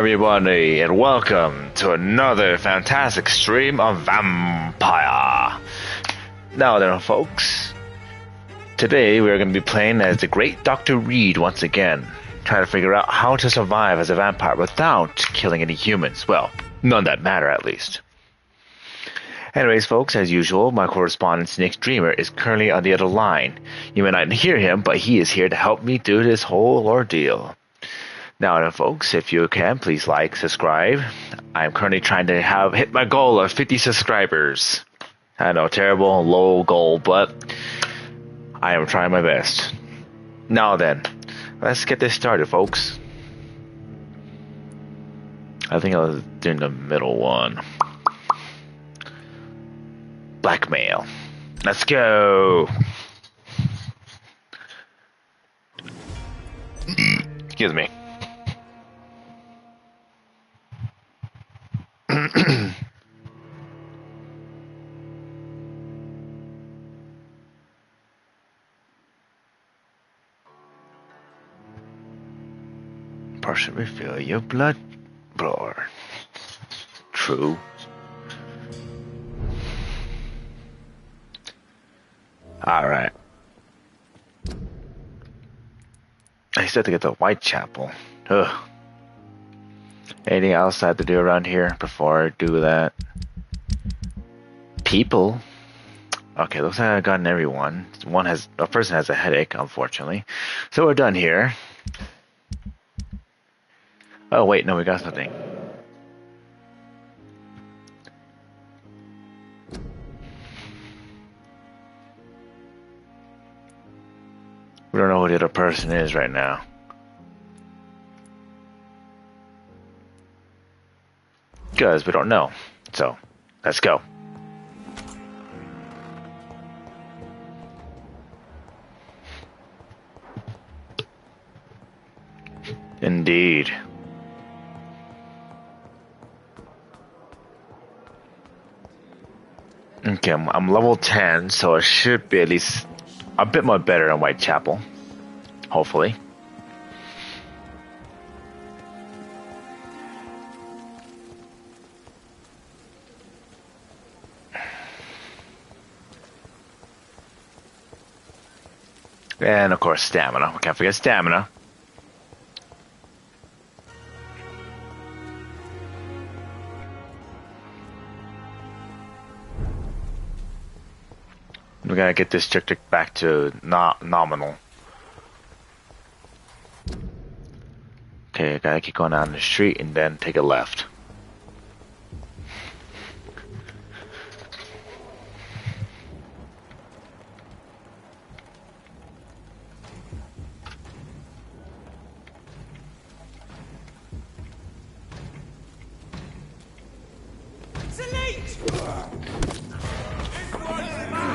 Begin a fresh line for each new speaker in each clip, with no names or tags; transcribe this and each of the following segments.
Everybody, and welcome to another fantastic stream of Vampyr. Now then, folks, today we're going to be playing as the great Dr. Reed once again, trying to figure out how to survive as a vampire without killing any humans. Well, none that matter, at least. Anyways, folks, as usual, my correspondent Nick Dreamer is currently on the other line. You may not hear him, but he is here to help me through this whole ordeal. Now then, folks, if you can, please like, subscribe. I'm currently trying to hit my goal of 50 subscribers. I know, terrible, low goal, but I am trying my best. Now then, let's get this started, folks. I think I was doing the middle one. Blackmail. Let's go. Excuse me. Partial refill your blood blower. True. Alright. I still have to get to Whitechapel. Ugh. Anything else I have to do around here before I do that? People. Okay, looks like I've gotten everyone. A person has a headache, unfortunately. So we're done here. Oh wait, no, we got something. We don't know who the other person is right now. Because we don't know. So, let's go. Indeed. Okay, I'm level 10, so it should be at least a bit more better than Whitechapel. Hopefully. And of course, stamina. We can't forget stamina. We gotta get this district back to nominal. Okay, I gotta keep going down the street and then take a left.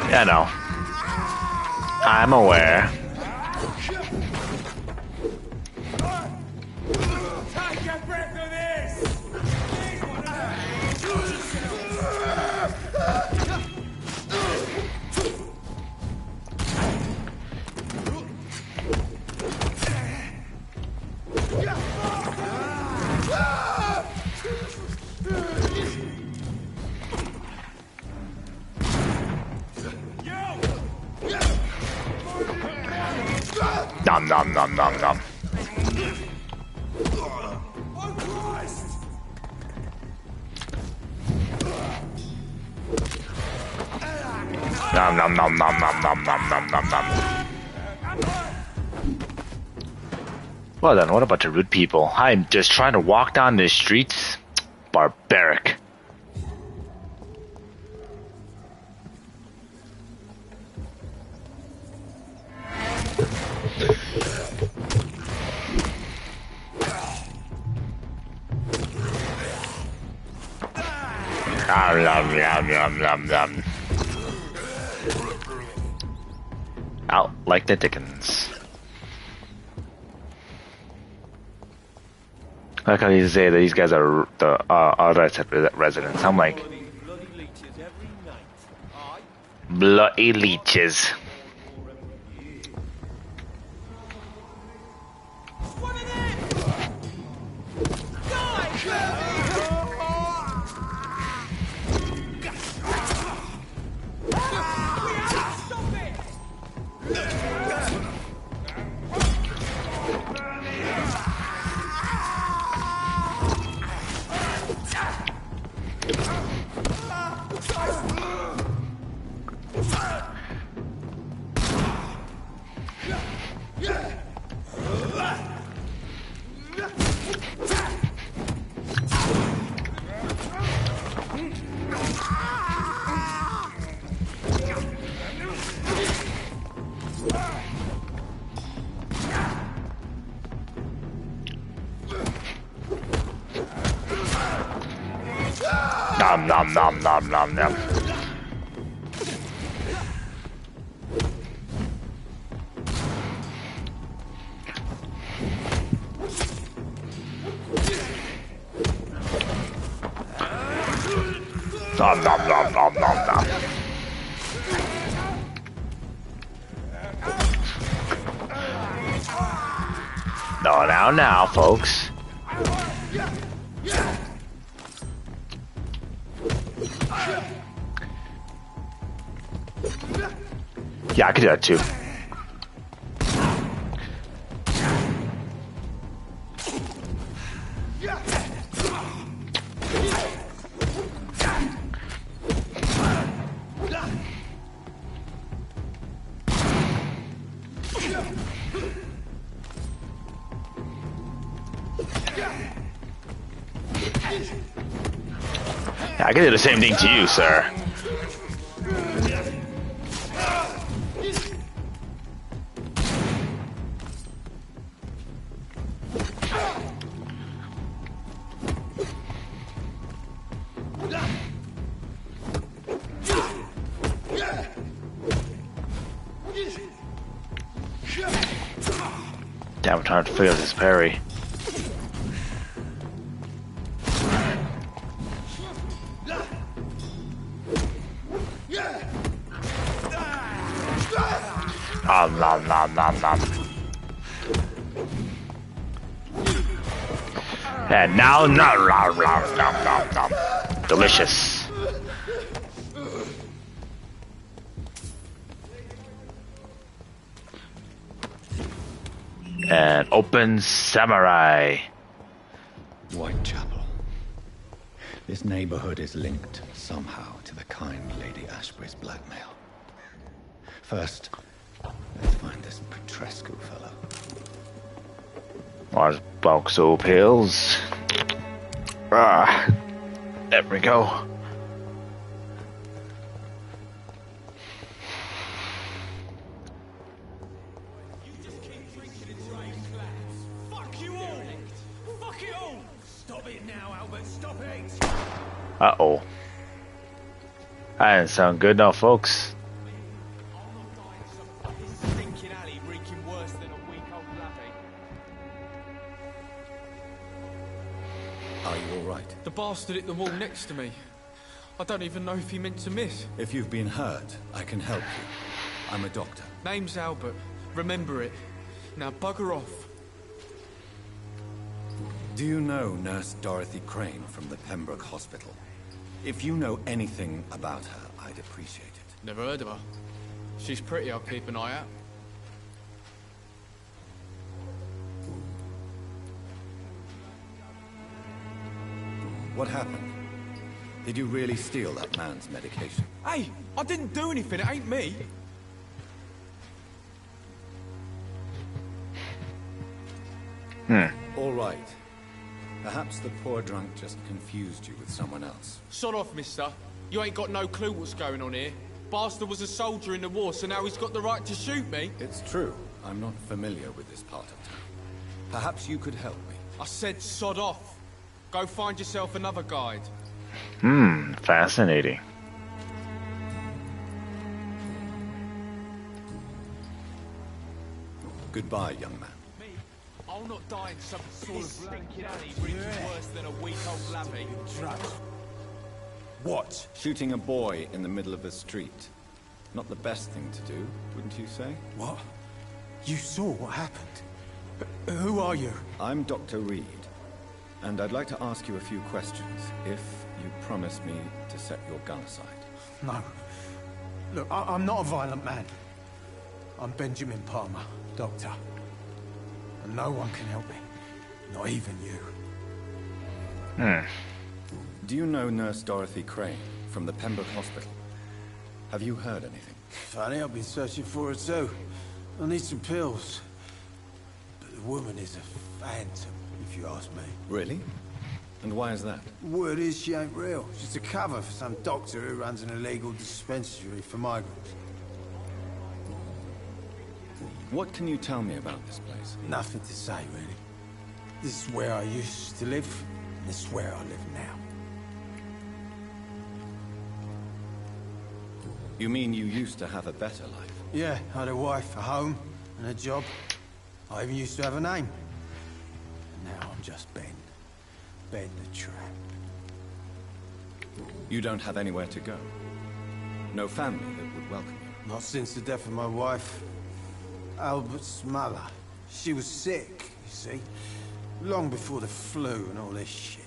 Yeah, I know. I'm aware. Nom nom nom nom nom. Nom nom nom nom nom nom nom nom nom nom. Well then, what about the rude people? I'm just trying to walk down the streets. Barbaric. Nom nom nom nom nom. Out like the Dickens. I like how you say that these guys are the residents. I'm like, bloody leeches. Nom nom nom nom nom nom. Nom nom nom nom nom nom. No, now, folks. Yeah, I could do that too. I can do the same thing to you, sir. Damn, I'm trying to figure out this parry. Nom nom nom nom. And now nom nom nom nom nom nom. Delicious. And open samurai.
Whitechapel. This neighborhood is linked somehow to the kind Lady Ashbury's blackmail. First, let's find this Petrescu fellow.
Large Boxo pills. Ah, there we go. Uh-oh. That didn't sound good now, folks.
Are you alright?
The bastard hit the wall next to me. I don't even know if he meant to miss.
If you've been hurt, I can help you. I'm a doctor.
Name's Albert. Remember it. Now bugger off.
Do you know Nurse Dorothy Crane from the Pembroke Hospital? If you know anything about her, I'd appreciate it.
Never heard of her. She's pretty, I'll keep an eye out.
What happened? Did you really steal that man's medication?
Hey, I didn't do anything, it ain't me.
All right. Perhaps the poor drunk just confused you with someone else.
Sod off, mister. You ain't got no clue what's going on here. Bastard was a soldier in the war, so now he's got the right to shoot me.
It's true. I'm not familiar with this part of town. Perhaps you could help me.
I said sod off. Go find yourself another guide.
Fascinating.
Goodbye, young man.
Me? I'll not die in some sort of stinking alley reaching worse than a week-old lavvy.
What? Shooting a boy in the middle of a street. Not the best thing to do, wouldn't you say?
What? You saw what happened? Who are you?
I'm Dr. Reed, and I'd like to ask you a few questions, if you promise me to set your gun aside.
No. Look, I'm not a violent man. I'm Benjamin Palmer, doctor. And no one can help me. Not even you.
Do you know Nurse Dorothy Crane from the Pembroke Hospital? Have you heard anything?
Funny, I've been searching for her too. I need some pills. But the woman is a phantom, if you ask me.
Really? And why is that?
Word is she ain't real. She's a cover for some doctor who runs an illegal dispensary for migrants.
What can you tell me about this place?
Nothing to say, really. This is where I used to live, and this is where I live now.
You mean you used to have a better life?
Yeah, I had a wife, a home, and a job. I even used to have a name. And now I'm just Ben. Ben the Trap.
You don't have anywhere to go? No family that would welcome you?
Not since the death of my wife, Albert's mother. She was sick, you see. Long before the flu and all this shit.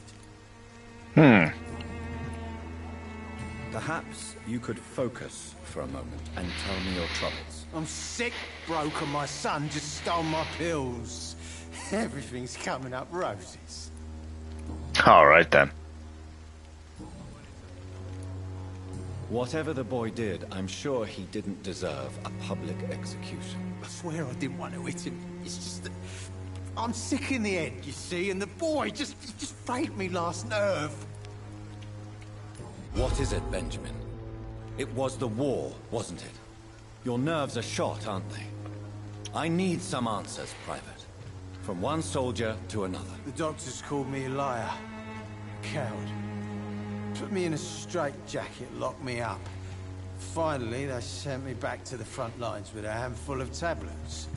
Perhaps you could focus for a moment and tell me your troubles.
I'm sick, broken. My son just stole my pills. Everything's coming up roses.
Alright then.
Whatever the boy did, I'm sure he didn't deserve a public execution.
I swear I didn't want to hit him. It's just that I'm sick in the head, you see, and the boy just frayed me last nerve.
What is it, Benjamin? It was the war, wasn't it? Your nerves are shot, aren't they? I need some answers, Private. From one soldier to another.
The doctors called me a liar. Coward. Put me in a straitjacket, locked me up. Finally, they sent me back to the front lines with a handful of tablets.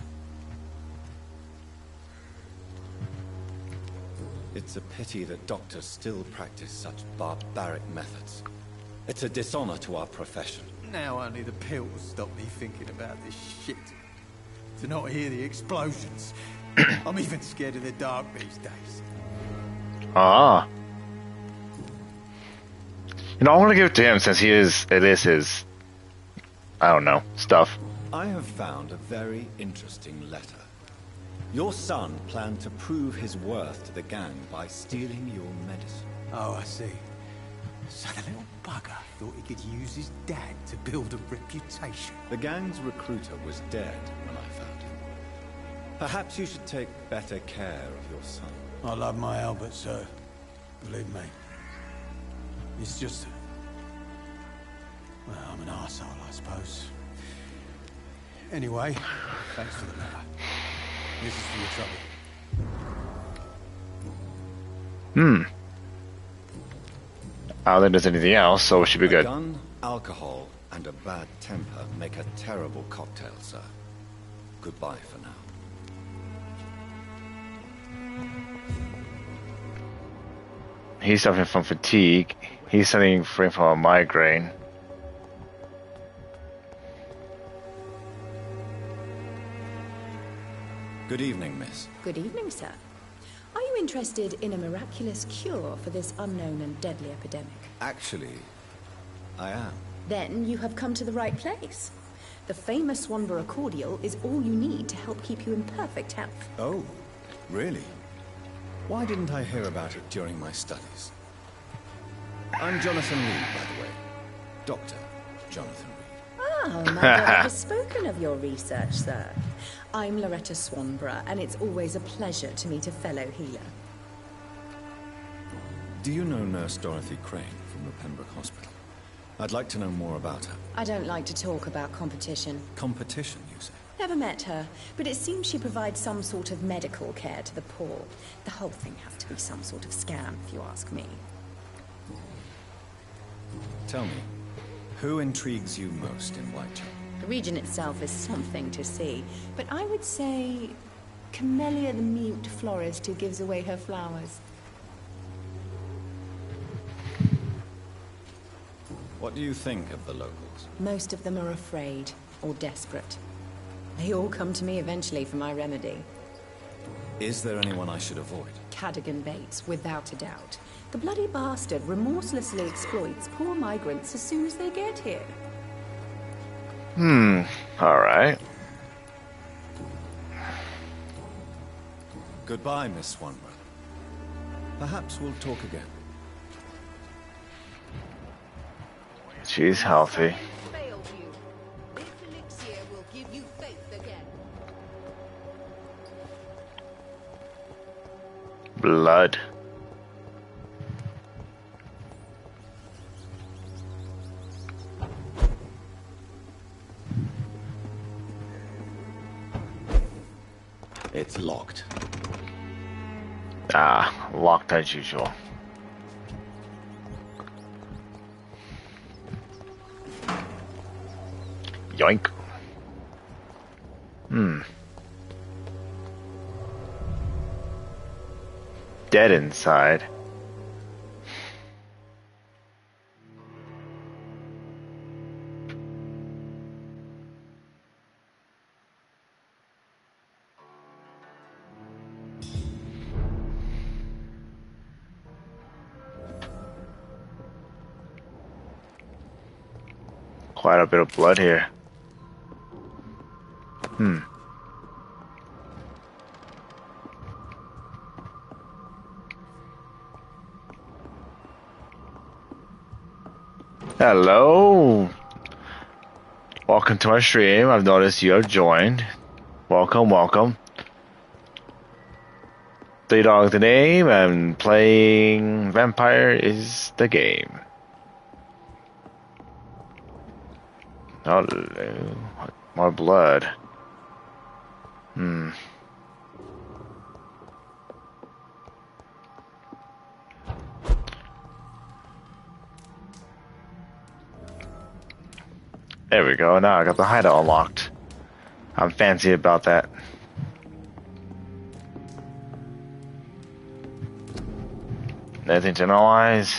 It's a pity that doctors still practice such barbaric methods. It's a dishonor to our profession.
Now only the pills stop me thinking about this shit. To not hear the explosions. I'm even scared of the dark these days.
Ah. You know, I want to give it to him since it is his, I don't know, stuff.
I have found a very interesting letter. Your son planned to prove his worth to the gang by stealing your medicine.
Oh, I see. So the little bugger thought he could use his dad to build a reputation.
The gang's recruiter was dead when I found him. Perhaps you should take better care of your son.
I love my Albert, sir. Believe me. It's just... well, I'm an arsehole, I suppose. Anyway, thanks for the letter. This is for your trouble.
I don't think there's anything else, so it should be good.
Gun, alcohol, and a bad temper make a terrible cocktail, sir. Goodbye for now.
He's suffering from fatigue. He's suffering from a migraine.
Good evening, miss.
Good evening, sir. Are you interested in a miraculous cure for this unknown and deadly epidemic?
Actually, I am.
Then you have come to the right place. The famous Swanborough cordial is all you need to help keep you in perfect health.
Oh, really? Why didn't I hear about it during my studies? I'm Jonathan Reed, by the way. Dr. Jonathan Reed.
Oh, my brother has spoken of your research, sir. I'm Loretta Swanborough, and it's always a pleasure to meet a fellow healer.
Do you know Nurse Dorothy Crane from the Pembroke Hospital? I'd like to know more about her.
I don't like to talk about competition.
Competition, you say?
Never met her, but it seems she provides some sort of medical care to the poor. The whole thing has to be some sort of scam, if you ask me.
Tell me, who intrigues you most in Whitechapel?
The region itself is something to see, but I would say Camellia the mute florist who gives away her flowers.
What do you think of the locals?
Most of them are afraid or desperate. They all come to me eventually for my remedy.
Is there anyone I should avoid?
Cadogan Bates, without a doubt. The bloody bastard remorselessly exploits poor migrants as soon as they get here.
Alright.
Goodbye, Miss Swanborough. Perhaps we'll talk again.
She's healthy.
Failed you. This elixir will give you faith again.
Blood.
It's locked.
Ah, locked as usual. Yoink. Dead inside. Quite a bit of blood here. Hello. Welcome to my stream. I've noticed you have joined. Welcome, welcome. Threedogg the name, and playing Vampyr is the game. Oh, more blood. There we go. Now I got the hideout unlocked. I'm fancy about that. Anything to analyze?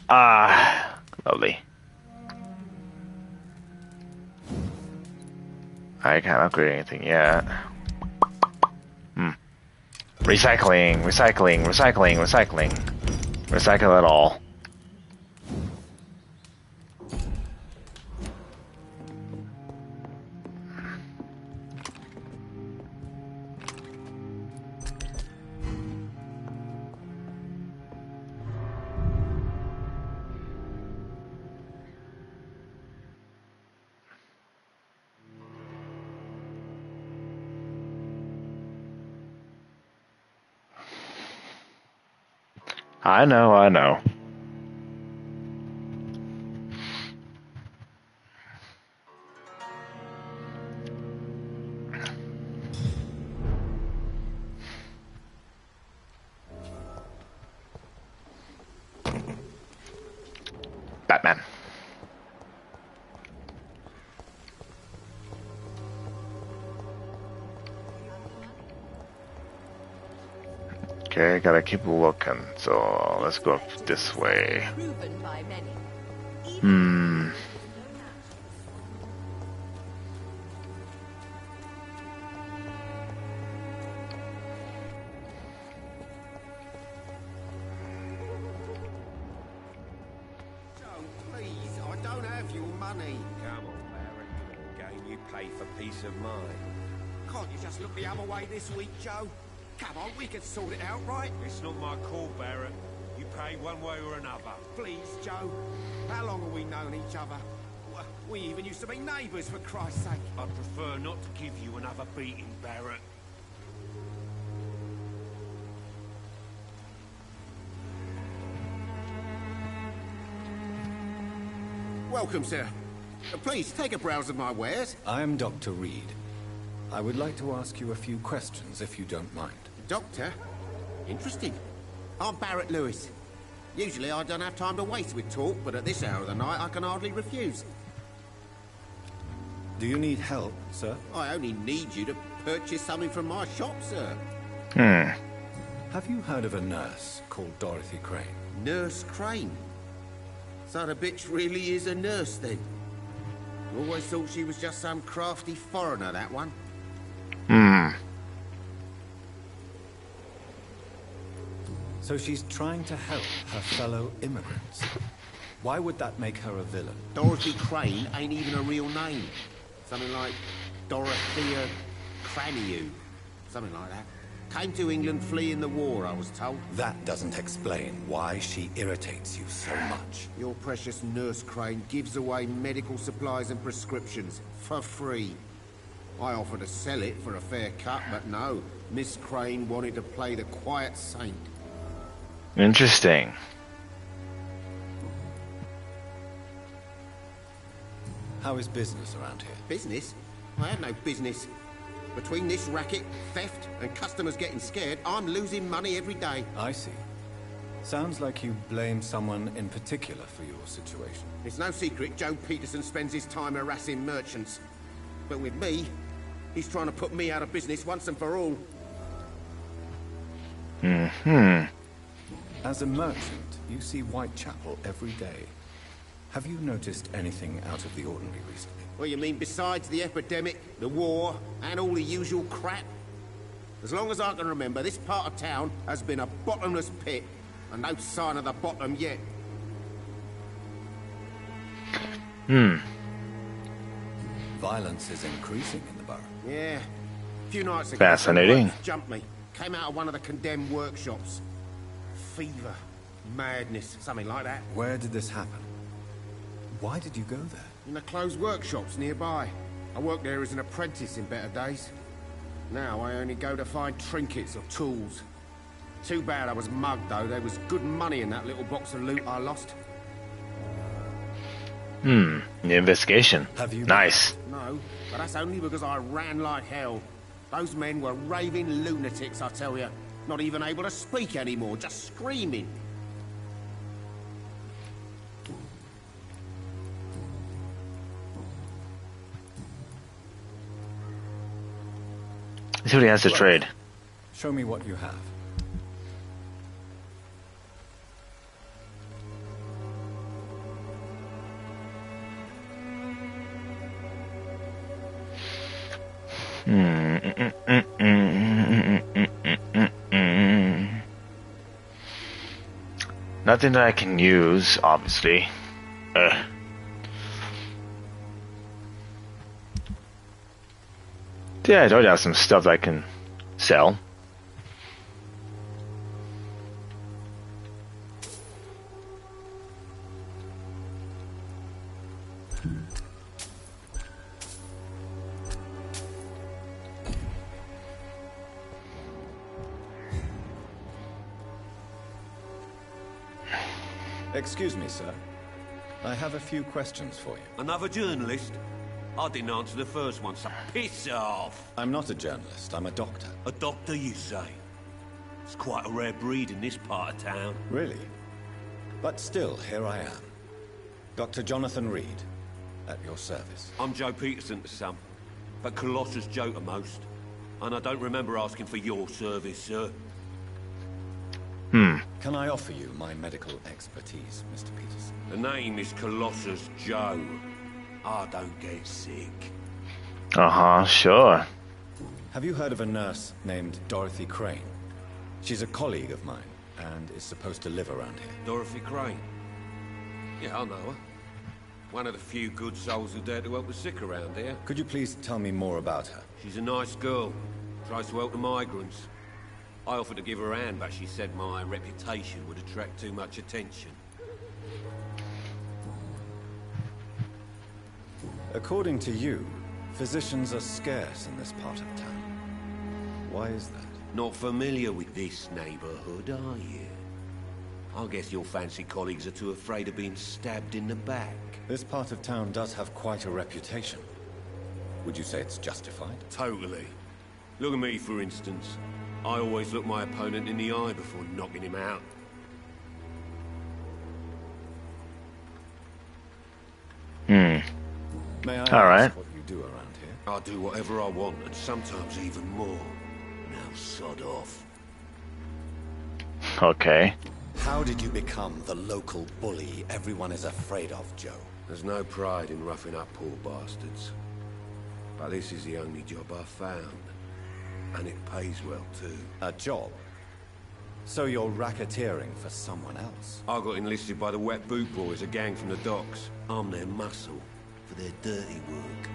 Ah, lovely. I can't upgrade anything yet. Recycling, recycling, recycling, recycling. Recycle it all. I know, I know. Batman. Okay, gotta keep looking. So let's go up this way.
Please, I don't have your money.
Come on, Barrett. Game you pay for peace of mind.
Can't you just look the other way this week, Joe? Come on, we can sort it out, right?
It's not my call, Barrett. You pay one way or another.
Please, Joe. How long have we known each other? We even used to be neighbours, for Christ's sake.
I'd prefer not to give you another beating, Barrett.
Welcome, sir. Please, take a browse of my wares.
I am Dr. Reed. I would like to ask you a few questions, if you don't mind.
Doctor? Interesting. I'm Barrett Lewis. Usually I don't have time to waste with talk, but at this hour of the night I can hardly refuse.
Do you need help, sir?
I only need you to purchase something from my shop, sir.
Have you heard of a nurse called Dorothy Crane?
Nurse Crane? So the bitch really is a nurse, then? Always thought she was just some crafty foreigner, that one.
So she's trying to help her fellow immigrants. Why would that make her a villain?
Dorothy Crane ain't even a real name. Something like Dorothea Craniu. Something like that. Came to England fleeing the war, I was told.
That doesn't explain why she irritates you so much.
Your precious Nurse Crane gives away medical supplies and prescriptions for free. I offered to sell it for a fair cut, but no. Miss Crane wanted to play the quiet saint.
Interesting.
How is business around here?
Business? I had no business. Between this racket, theft, and customers getting scared, I'm losing money every day.
I see. Sounds like you blame someone in particular for your situation.
It's no secret Joe Peterson spends his time harassing merchants. But with me, he's trying to put me out of business once and for all.
As a merchant, you see Whitechapel every day. Have you noticed anything out of the ordinary recently?
Well, you mean besides the epidemic, the war, and all the usual crap? As long as I can remember, this part of town has been a bottomless pit, and no sign of the bottom yet.
Violence is increasing in the borough.
Yeah. A few nights ago,
Fascinating.
some blokes jumped me. Came out of one of the condemned workshops. Fever, madness, something like that.
Where did this happen? Why did you go there?
In the closed workshops nearby. I worked there as an apprentice in better days. Now I only go to find trinkets or tools. Too bad I was mugged, though. There was good money in that little box of loot I lost.
The investigation.
Have you...
Nice.
No, but that's only because I ran like hell. Those men were raving lunatics, I tell you. Not even able to speak anymore, just screaming.
Let's see what he has to trade.
Show me what you have.
Nothing that I can use, obviously. Yeah, I told you I have some stuff that I can sell.
Excuse me, sir. I have a few questions for you.
Another journalist? I didn't answer the first one, so piss off!
I'm not a journalist, I'm a doctor.
A doctor, you say? It's quite a rare breed in this part of town.
Really? But still, here I am. Dr. Jonathan Reed, at your service.
I'm Joe Peterson to some, but Colossus Joe to most. And I don't remember asking for your service, sir.
Can I offer you my medical expertise, Mr. Peterson?
The name is Colossus Joe. I don't get sick.
Sure.
Have you heard of a nurse named Dorothy Crane? She's a colleague of mine, and is supposed to live around here.
Dorothy Crane? Yeah, I know her. One of the few good souls who dare to help the sick around here.
Could you please tell me more about her?
She's a nice girl. Tries to help the migrants. I offered to give her a hand, but she said my reputation would attract too much attention.
According to you, physicians are scarce in this part of town. Why is that?
Not familiar with this neighborhood, are you? I guess your fancy colleagues are too afraid of being stabbed in the back.
This part of town does have quite a reputation. Would you say it's justified?
Totally. Look at me, for instance. I always look my opponent in the eye before knocking him out.
May I
All right.
ask what you do around here?
I do whatever I want, and sometimes even more. Now sod off.
Okay.
How did you become the local bully everyone is afraid of, Joe?
There's no pride in roughing up poor bastards. But this is the only job I've found. And it pays well, too.
A job? So you're racketeering for someone else?
I got enlisted by the Wet Boot Boys, a gang from the docks. I'm their muscle for their dirty work.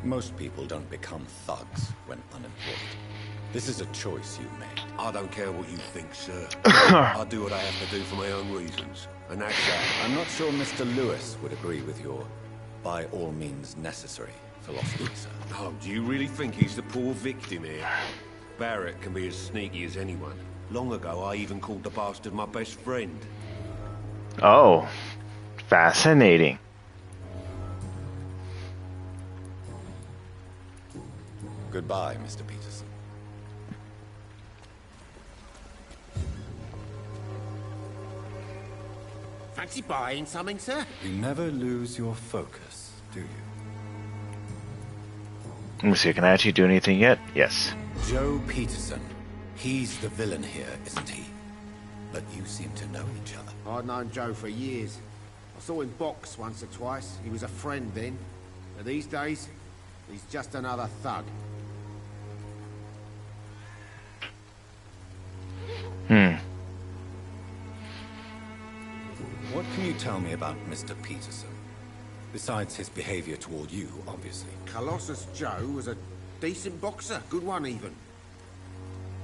Most people don't become thugs when unemployed. This is a choice you made.
I don't care what you think, sir. I do what I have to do for my own reasons. And that's that.
I'm not sure Mr. Lewis would agree with your by all means necessary
philosophy, sir.
Oh, do you really think he's the poor victim here? Barrett can be as sneaky as anyone. Long ago, I even called the bastard my best friend.
Oh, fascinating.
Goodbye, Mr. Peterson.
Fancy buying something, sir?
You never lose your focus, do you?
Let me see, can I actually do anything yet? Yes.
Joe Peterson. He's the villain here, isn't he? But you seem to know each other.
I'd known Joe for years. I saw him box once or twice. He was a friend then. But these days, he's just another thug.
What can you tell me about Mr. Peterson? Besides his behavior toward you, obviously.
Colossus Joe was a decent boxer, good one even.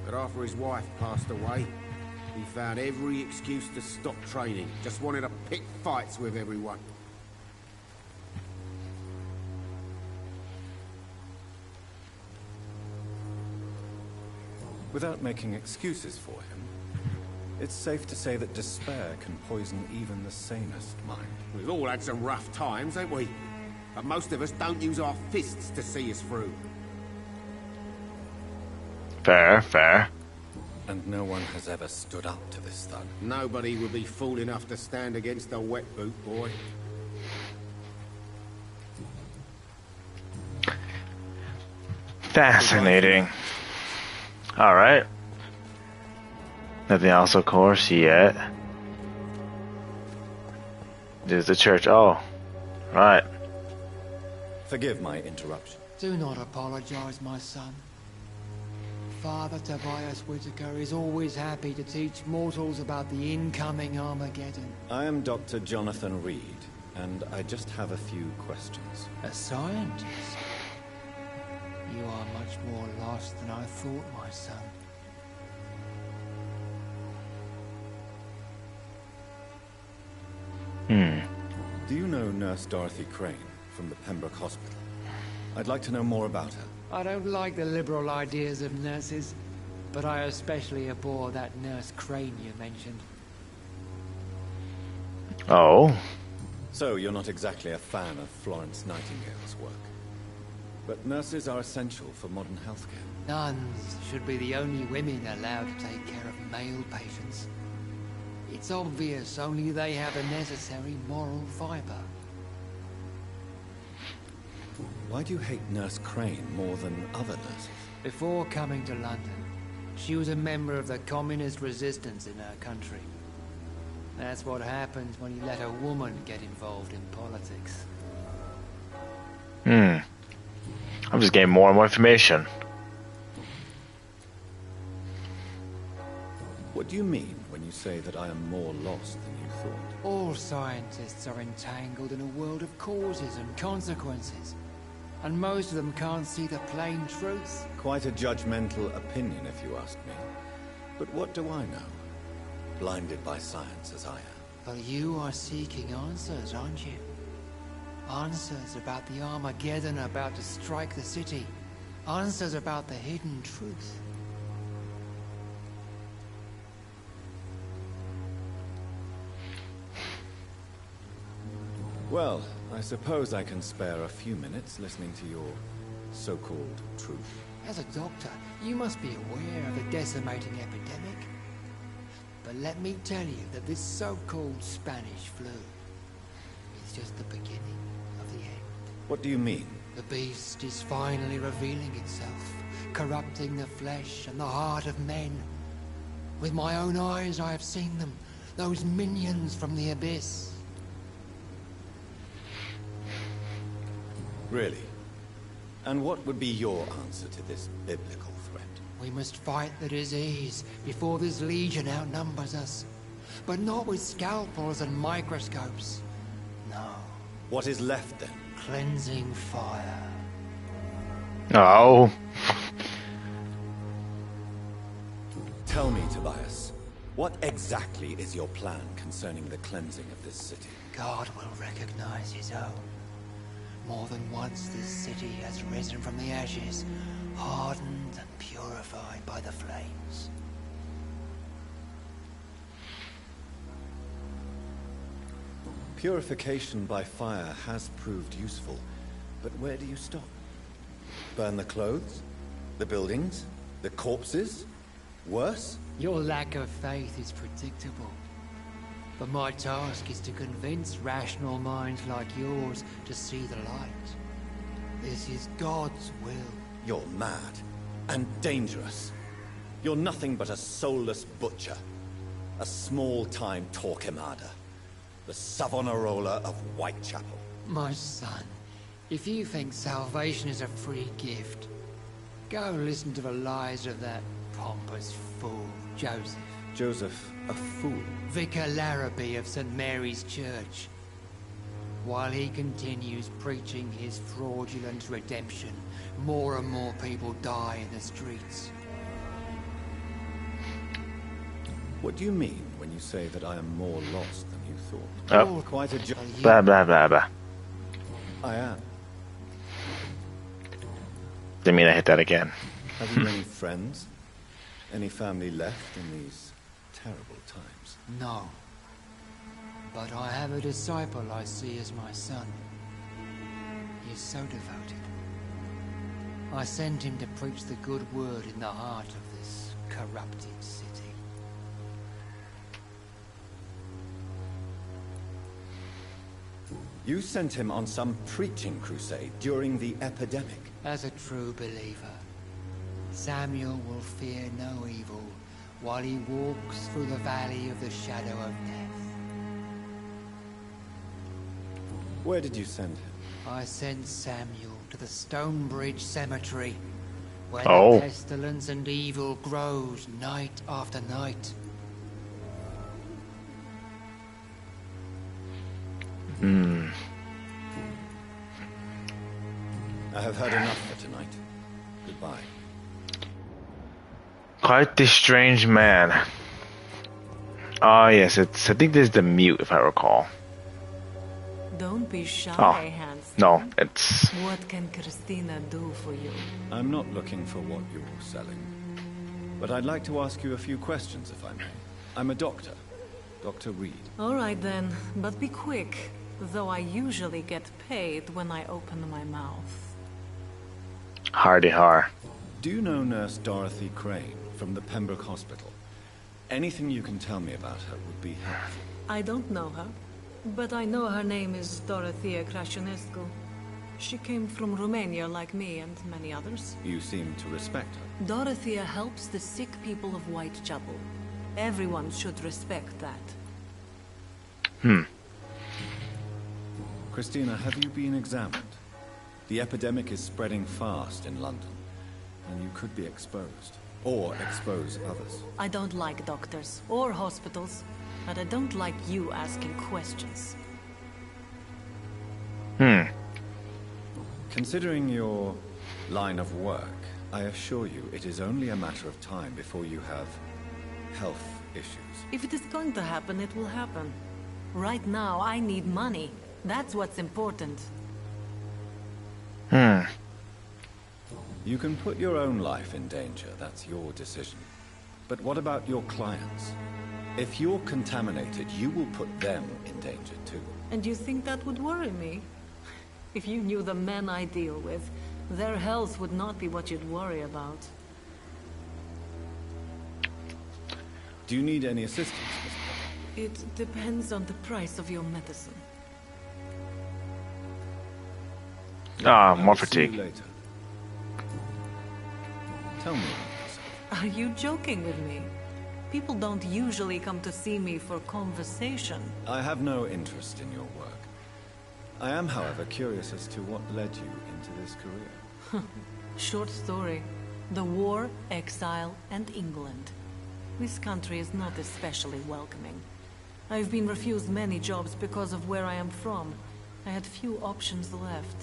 But after his wife passed away, he found every excuse to stop training. Just wanted to pick fights with everyone.
Without making excuses for him, it's safe to say that despair can poison even the sanest mind.
We've all had some rough times, ain't we? But most of us don't use our fists to see us through.
Fair, fair.
And no one has ever stood up to this thug.
Nobody would be fool enough to stand against a wet boot boy.
Fascinating. Alright. Nothing else, of course, yet. There's the church. Oh, right.
Forgive my interruption.
Do not apologize, my son. Father Tobias Whitaker is always happy to teach mortals about the incoming Armageddon.
I am Dr. Jonathan Reed, and I just have a few questions.
A scientist? You are much more lost than I thought, my son.
Do you know Nurse Dorothy Crane from the Pembroke Hospital? I'd like to know more about her.
I don't like the liberal ideas of nurses, but I especially abhor that Nurse Crane you mentioned.
Oh.
So, you're not exactly a fan of Florence Nightingale's work. But nurses are essential for modern healthcare.
Nuns should be the only women allowed to take care of male patients. It's obvious only they have the necessary moral fiber.
Why do you hate Nurse Crane more than other nurses?
Before coming to London, she was a member of the communist resistance in her country. That's what happens when you let a woman get involved in politics.
I'm just getting more and more information.
What do you mean when you say that I am more lost than you thought?
All scientists are entangled in a world of causes and consequences. And most of them can't see the plain truth.
Quite a judgmental opinion, if you ask me. But what do I know? Blinded by science as I am.
But you are seeking answers, aren't you? Answers about the Armageddon about to strike the city. Answers about the hidden truth.
Well, I suppose I can spare a few minutes listening to your so-called truth.
As a doctor, you must be aware of the decimating epidemic. But let me tell you that this so-called Spanish flu is just the beginning of the end.
What do you mean?
The beast is finally revealing itself, corrupting the flesh and the heart of men. With my own eyes I have seen them, those minions from the abyss.
Really? And what would be your answer to this biblical threat?
We must fight the disease before this legion outnumbers us. But not with scalpels and microscopes. No.
What is left then?
Cleansing fire.
Oh.
Tell me, Tobias, what exactly is your plan concerning the cleansing of this city?
God will recognize his own. More than once this city has risen from the ashes, hardened and purified by the flames.
Purification by fire has proved useful, but where do you stop? Burn the clothes? The buildings? The corpses? Worse?
Your lack of faith is predictable. But my task is to convince rational minds like yours to see the light. This is God's will.
You're mad. And dangerous. You're nothing but a soulless butcher. A small-time Torquemada. The Savonarola of Whitechapel.
My son, if you think salvation is a free gift, go listen to the lies of that pompous fool, Joseph.
Joseph, a fool?
Vicar Larrabee of St. Mary's Church. While he continues preaching his fraudulent redemption, more and more people die in the streets.
What do you mean when you say that I am more lost than you thought?
Oh.
Quite a job.
Blah, blah, blah, blah.
I am.
Didn't mean I hit that again.
Have you any friends? Any family left in these terrible times?
No. But I have a disciple I see as my son. He is so devoted. I sent him to preach the good word in the heart of this corrupted city.
You sent him on some preaching crusade during the epidemic.
As a true believer, Samuel will fear no evil while he walks through the valley of the shadow of death.
Where did you send him?
I sent Samuel to the Stonebridge Cemetery, where
Oh.
the pestilence and evil grows night after night.
I have had enough for tonight. Goodbye.
Quite the strange man. Ah, yes, it's. I think this is the mute, if I recall.
Don't be shy,
Oh,
handsome.
no, it's.
What can Christina do for you?
I'm not looking for what you're selling. But I'd like to ask you a few questions, if I may. I'm a doctor. Dr. Reed.
All right then, but be quick. Though I usually get paid when I open my mouth.
Hardy har.
Do you know Nurse Dorothy Crane from the Pembroke Hospital? Anything you can tell me about her would be helpful.
I don't know her, but I know her name is Dorothea Crasionescu. She came from Romania like me and many others.
You seem to respect her.
Dorothea helps the sick people of Whitechapel. Everyone should respect that.
Christina, have you been examined? The epidemic is spreading fast in London, and you could be exposed. Or expose others.
I don't like doctors or hospitals, but I don't like you asking questions.
Considering your line of work, I assure you it is only a matter of time before you have health issues.
If it is going to happen, it will happen. Right now, I need money. That's what's important.
You can put your own life in danger, that's your decision. But what about your clients? If you're contaminated, you will put them in danger too.
And you think that would worry me? If you knew the men I deal with, their health would not be what you'd worry about.
Do you need any assistance, Miss Potter?
It depends on the price of your medicine.
Ah,
I
more
will see you
fatigue.
later. Tell me about yourself.
Are you joking with me? People don't usually come to see me for conversation.
I have no interest in your work. I am, however, curious as to what led you into this career.
Short story. The war, exile, and England. This country is not especially welcoming. I've been refused many jobs because of where I am from. I had few options left.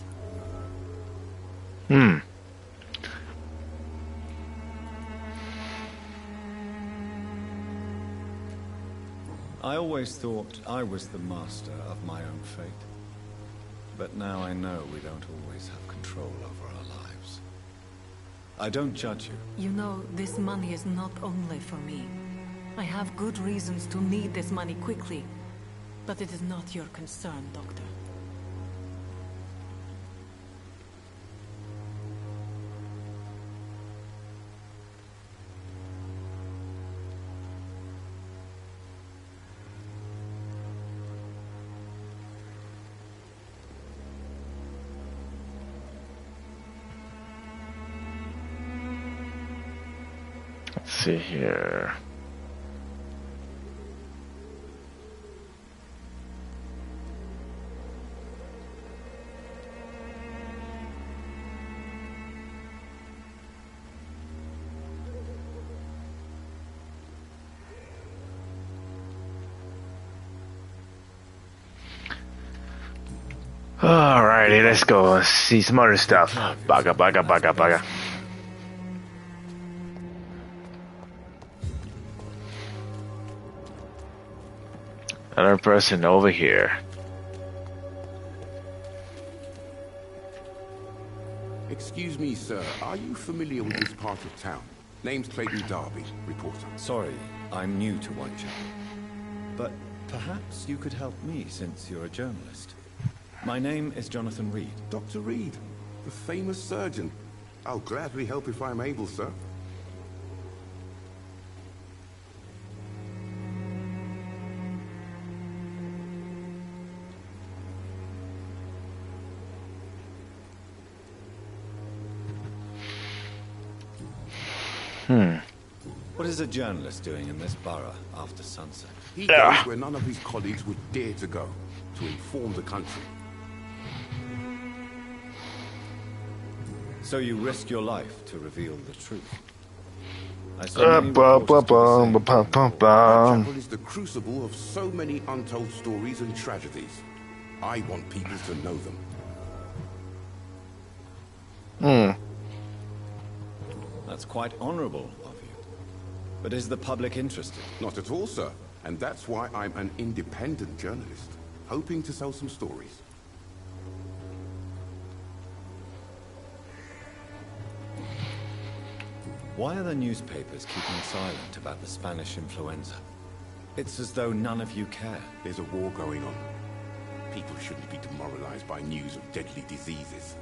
I always thought I was the master of my own fate. But now I know we don't always have control over our lives. I don't judge you.
You know, this money is not only for me. I have good reasons to need this money quickly. But it is not your concern, Doctor.
Let's see here. Alrighty, let's go see some other stuff. Baga, baga, baga, baga. Another person over here.
Excuse me, sir. Are you familiar with this part of town? Name's Clayton Darby, reporter.
Sorry, I'm new to Whitechapel. But perhaps you could help me since you're a journalist. My name is Jonathan Reed.
Dr. Reed, the famous surgeon. I'll gladly help if I'm able, sir.
What is a journalist doing in this borough after sunset?
He goes where none of his colleagues would dare to go, to inform the country.
So you risk your life to reveal the truth.
Whitechapel is the crucible of so many untold stories and tragedies. I want people to know them.
That's quite honorable of you. But is the public interested?
Not at all, sir. And that's why I'm an independent journalist, hoping to sell some stories.
Why are the newspapers keeping silent about the Spanish influenza? It's as though none of you care.
There's a war going on. People shouldn't be demoralized by news of deadly diseases.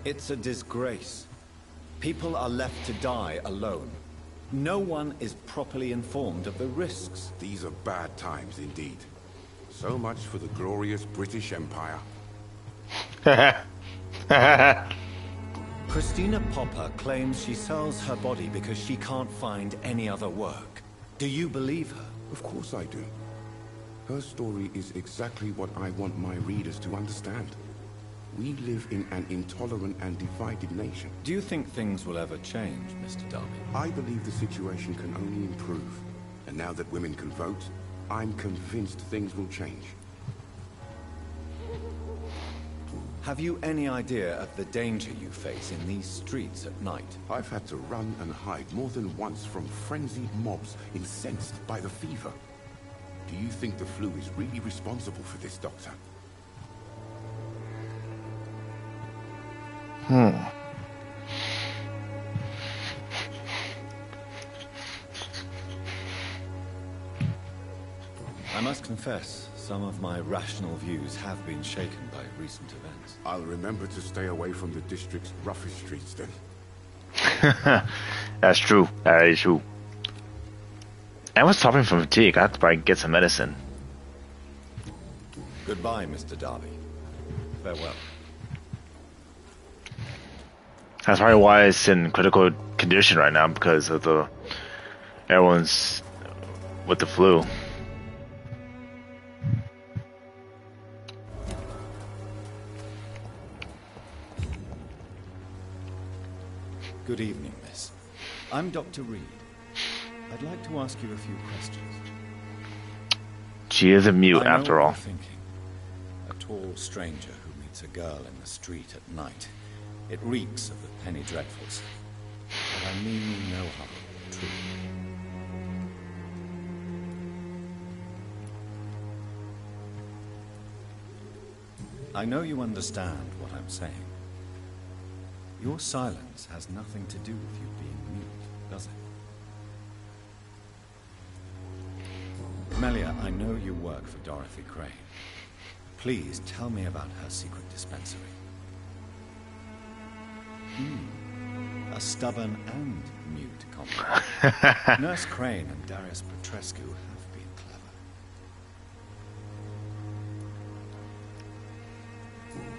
It's a disgrace. People are left to die alone. No one is properly informed of the risks.
These are bad times indeed. So much for the glorious British Empire.
Christina Popper claims she sells her body because she can't find any other work. Do you believe her?
Of course I do. Her story is exactly what I want my readers to understand. We live in an intolerant and divided nation.
Do you think things will ever change, Mr. Darby?
I believe the situation can only improve. And now that women can vote, I'm convinced things will change.
Have you any idea of the danger you face in these streets at night?
I've had to run and hide more than once from frenzied mobs incensed by the fever. Do you think the flu is really responsible for this, Doctor?
I must confess, some of my rational views have been shaken by recent events.
I'll remember to stay away from the district's roughest streets then.
That's true. That is true. I was suffering from fatigue. I have to probably get some medicine.
Goodbye, Mr. Darby. Farewell.
That's probably why it's in critical condition right now, because of the everyone's with the flu.
Good evening, miss. I'm Dr. Reed. I'd like to ask you a few questions.
She is a mute after all.
Thinking. A tall stranger who meets a girl in the street at night. It reeks of the penny dreadfuls. but I mean you no harm, truly. I know you understand what I'm saying. Your silence has nothing to do with you being mute, does it? Melia, I know you work for Dorothy Crane. Please tell me about her secret dispensary. A stubborn and mute compliment. Nurse Crane and Darius Petrescu have been clever.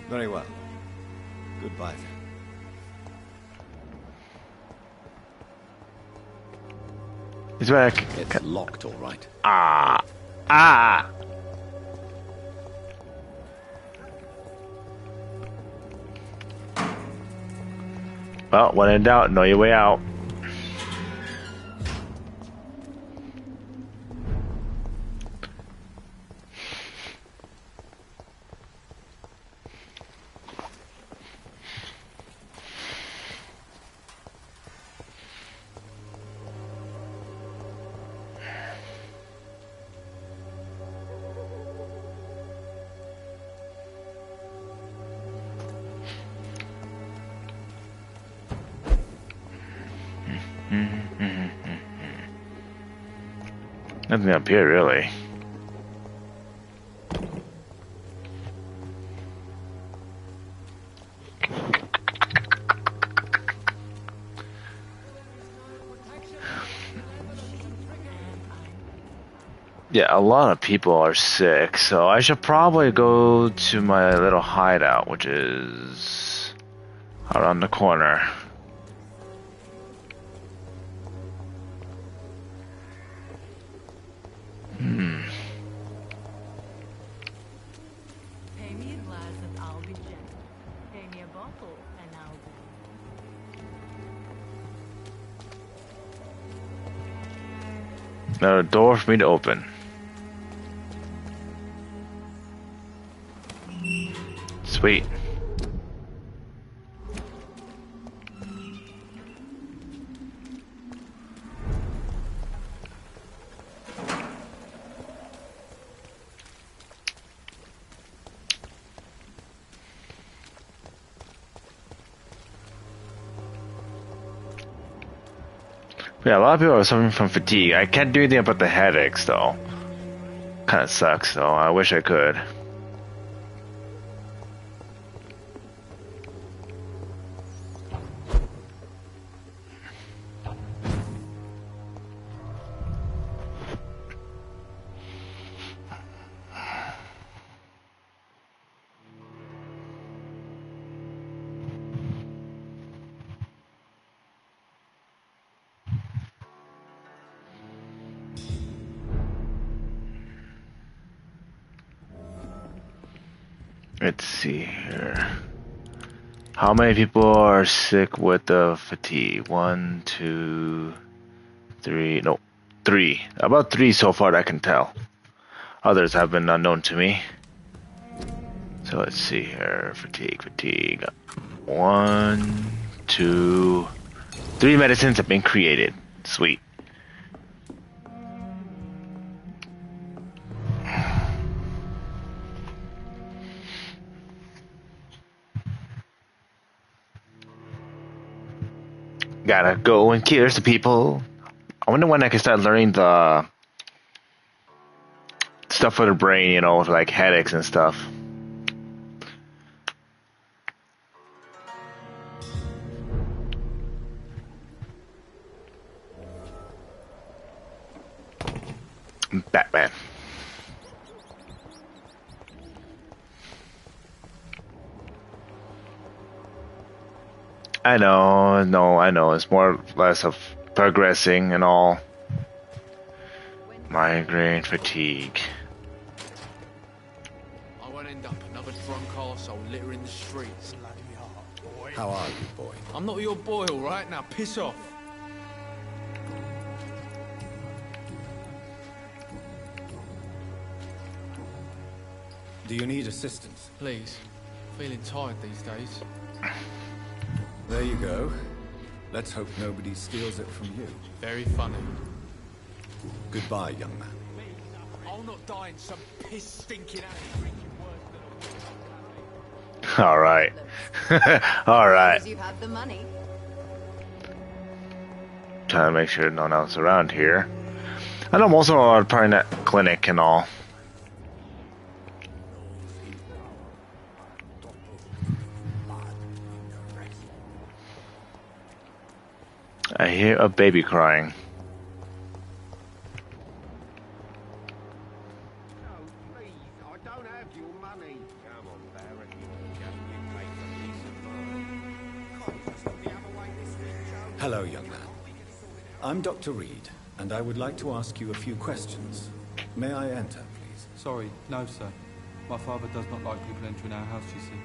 Very well. Goodbye then.
He's back.
It's locked, all right.
Ah! Well, when in doubt, know your way out. Nothing up here, really. Yeah, a lot of people are sick, so I should probably go to my little hideout, which is around the corner.
Pay me a glass and I'll be gentle. Pay me a bottle and I'll be...
Now a door for me to open. Sweet. Yeah, a lot of people are suffering from fatigue. I can't do anything about the headaches, though. Kinda sucks, though. I wish I could. Let's see here. How many people are sick with the fatigue? 1, 2, 3. No, 3. About 3 so far that I can tell. Others have been unknown to me. So let's see here. Fatigue. 1, 2, 3 medicines have been created. Sweet. Gotta go and cure some people. I wonder when I can start learning the stuff for the brain, you know, like headaches and stuff. Batman. I know. It's more or less of progressing and all. Migraine, fatigue.
I won't end up another drunk arsehole littering the streets.
How are you, boy?
I'm not your boy, all right? Now piss off.
Do you need assistance?
Please. Feeling tired these days.
There you go. Let's hope nobody steals it from you.
Very funny.
Goodbye, young man.
I'll not die in some piss-stinking alley.
All right. All right.
You have the money.
Trying to make sure no one else around here. I know most of them are probably in that clinic and all. I hear a baby crying.
Hello, young man. I'm Dr. Reed, and I would like to ask you a few questions. May I enter, please?
Sorry, no, sir. My father does not like people entering our house, you see.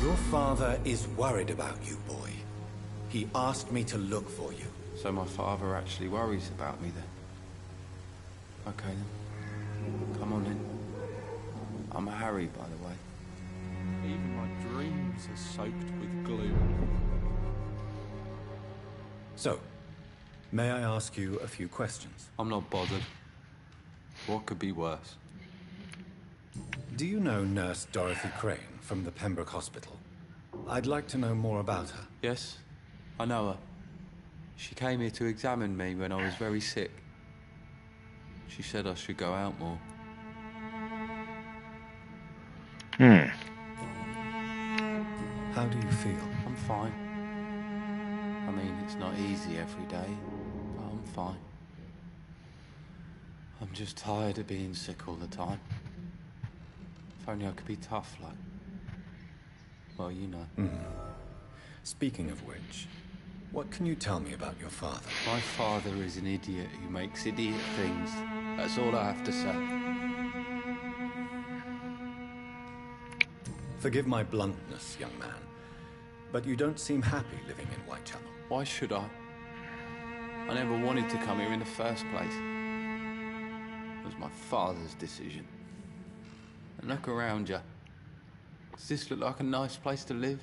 Your father is worried about you, boy. He asked me to look for you.
So my father actually worries about me then? Okay then. Come on in. I'm Harry, by the way. Even my dreams are soaked with gloom.
So, may I ask you a few questions?
I'm not bothered. What could be worse?
Do you know Nurse Dorothy Crane from the Pembroke Hospital? I'd like to know more about her.
Yes, I know her. She came here to examine me when I was very sick. She said I should go out more.
How do you feel?
I'm fine. I mean, it's not easy every day, but I'm fine. I'm just tired of being sick all the time. If only I could be tough, like... Well, you know.
Speaking of which, what can you tell me about your father?
My father is an idiot who makes idiot things. That's all I have to say.
Forgive my bluntness, young man, but you don't seem happy living in Whitechapel.
Why should I? I never wanted to come here in the first place. It was my father's decision. And look around you. Does this look like a nice place to live?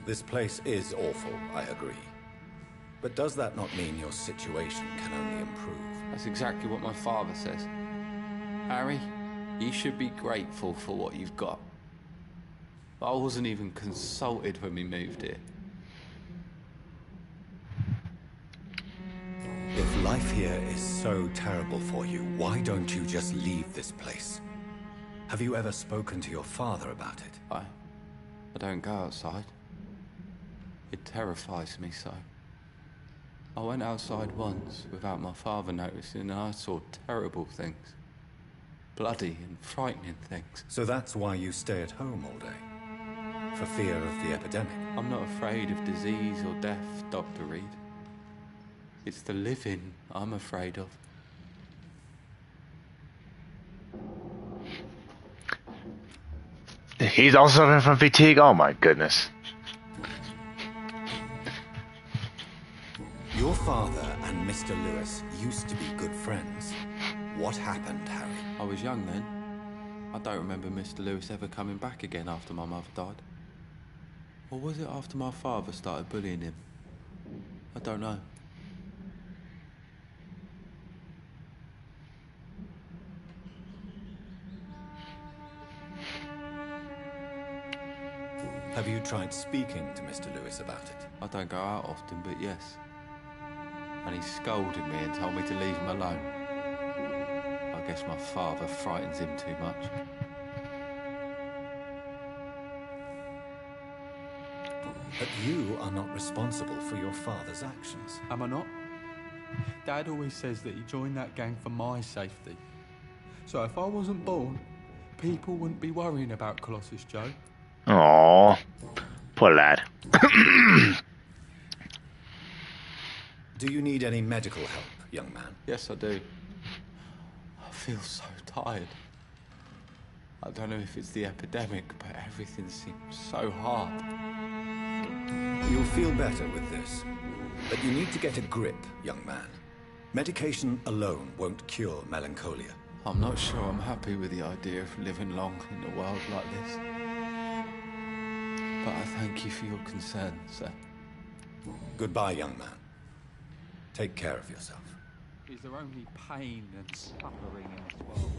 This place is awful, I agree. But does that not mean your situation can only improve?
That's exactly what my father says. Harry, you should be grateful for what you've got. I wasn't even consulted when we moved here.
If life here is so terrible for you, why don't you just leave this place? Have you ever spoken to your father about it?
I don't go outside. It terrifies me so. I went outside once without my father noticing and I saw terrible things. Bloody and frightening things.
So that's why you stay at home all day? For fear of the epidemic?
I'm not afraid of disease or death, Dr. Reed. It's the living I'm afraid of.
He's also suffering from fatigue? Oh my goodness.
Your father and Mr. Lewis used to be good friends. What happened, Harry?
I was young then. I don't remember Mr. Lewis ever coming back again after my mother died. Or was it after my father started bullying him? I don't know.
Have you tried speaking to Mr. Lewis about it?
I don't go out often, but yes. And he scolded me and told me to leave him alone. I guess my father frightens him too much.
But you are not responsible for your father's actions.
Am I not? Dad always says that he joined that gang for my safety. So if I wasn't born, people wouldn't be worrying about Colossus Joe.
Aww, poor lad.
Do you need any medical help, young man?
Yes, I do. I feel so tired. I don't know if it's the epidemic, but everything seems so hard.
You'll feel better with this. But you need to get a grip, young man. Medication alone won't cure melancholia.
I'm not sure I'm happy with the idea of living long in a world like this. But I thank you for your concern, sir.
Goodbye, young man. Take care of yourself.
Is there only pain and suffering in this world?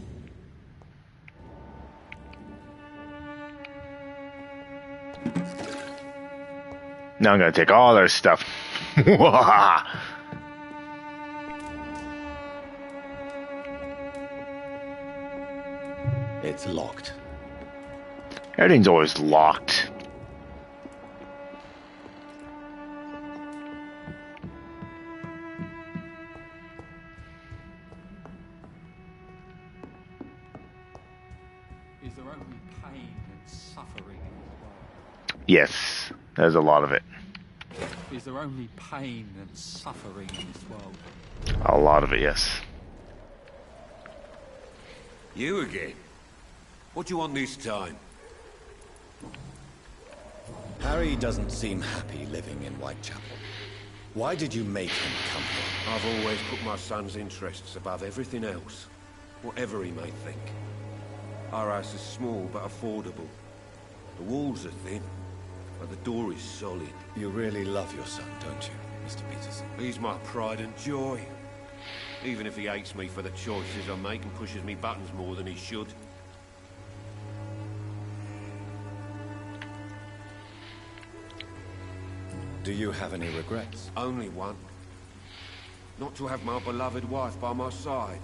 Now I'm gonna take all their stuff.
It's locked.
Everything's always locked.
Is there only pain and suffering in this world?
Yes, there's a lot of it.
Is there only pain and suffering in this world?
A lot of it, yes.
You again? What do you want this time?
Harry doesn't seem happy living in Whitechapel. Why did you make him come here?
I've always put my son's interests above everything else, whatever he may think. Our house is small but affordable. The walls are thin, but the door is solid.
You really love your son, don't you, Mr. Peterson?
He's my pride and joy. Even if he hates me for the choices I make and pushes me buttons more than he should.
Do you have any regrets?
Only one. Not to have my beloved wife by my side.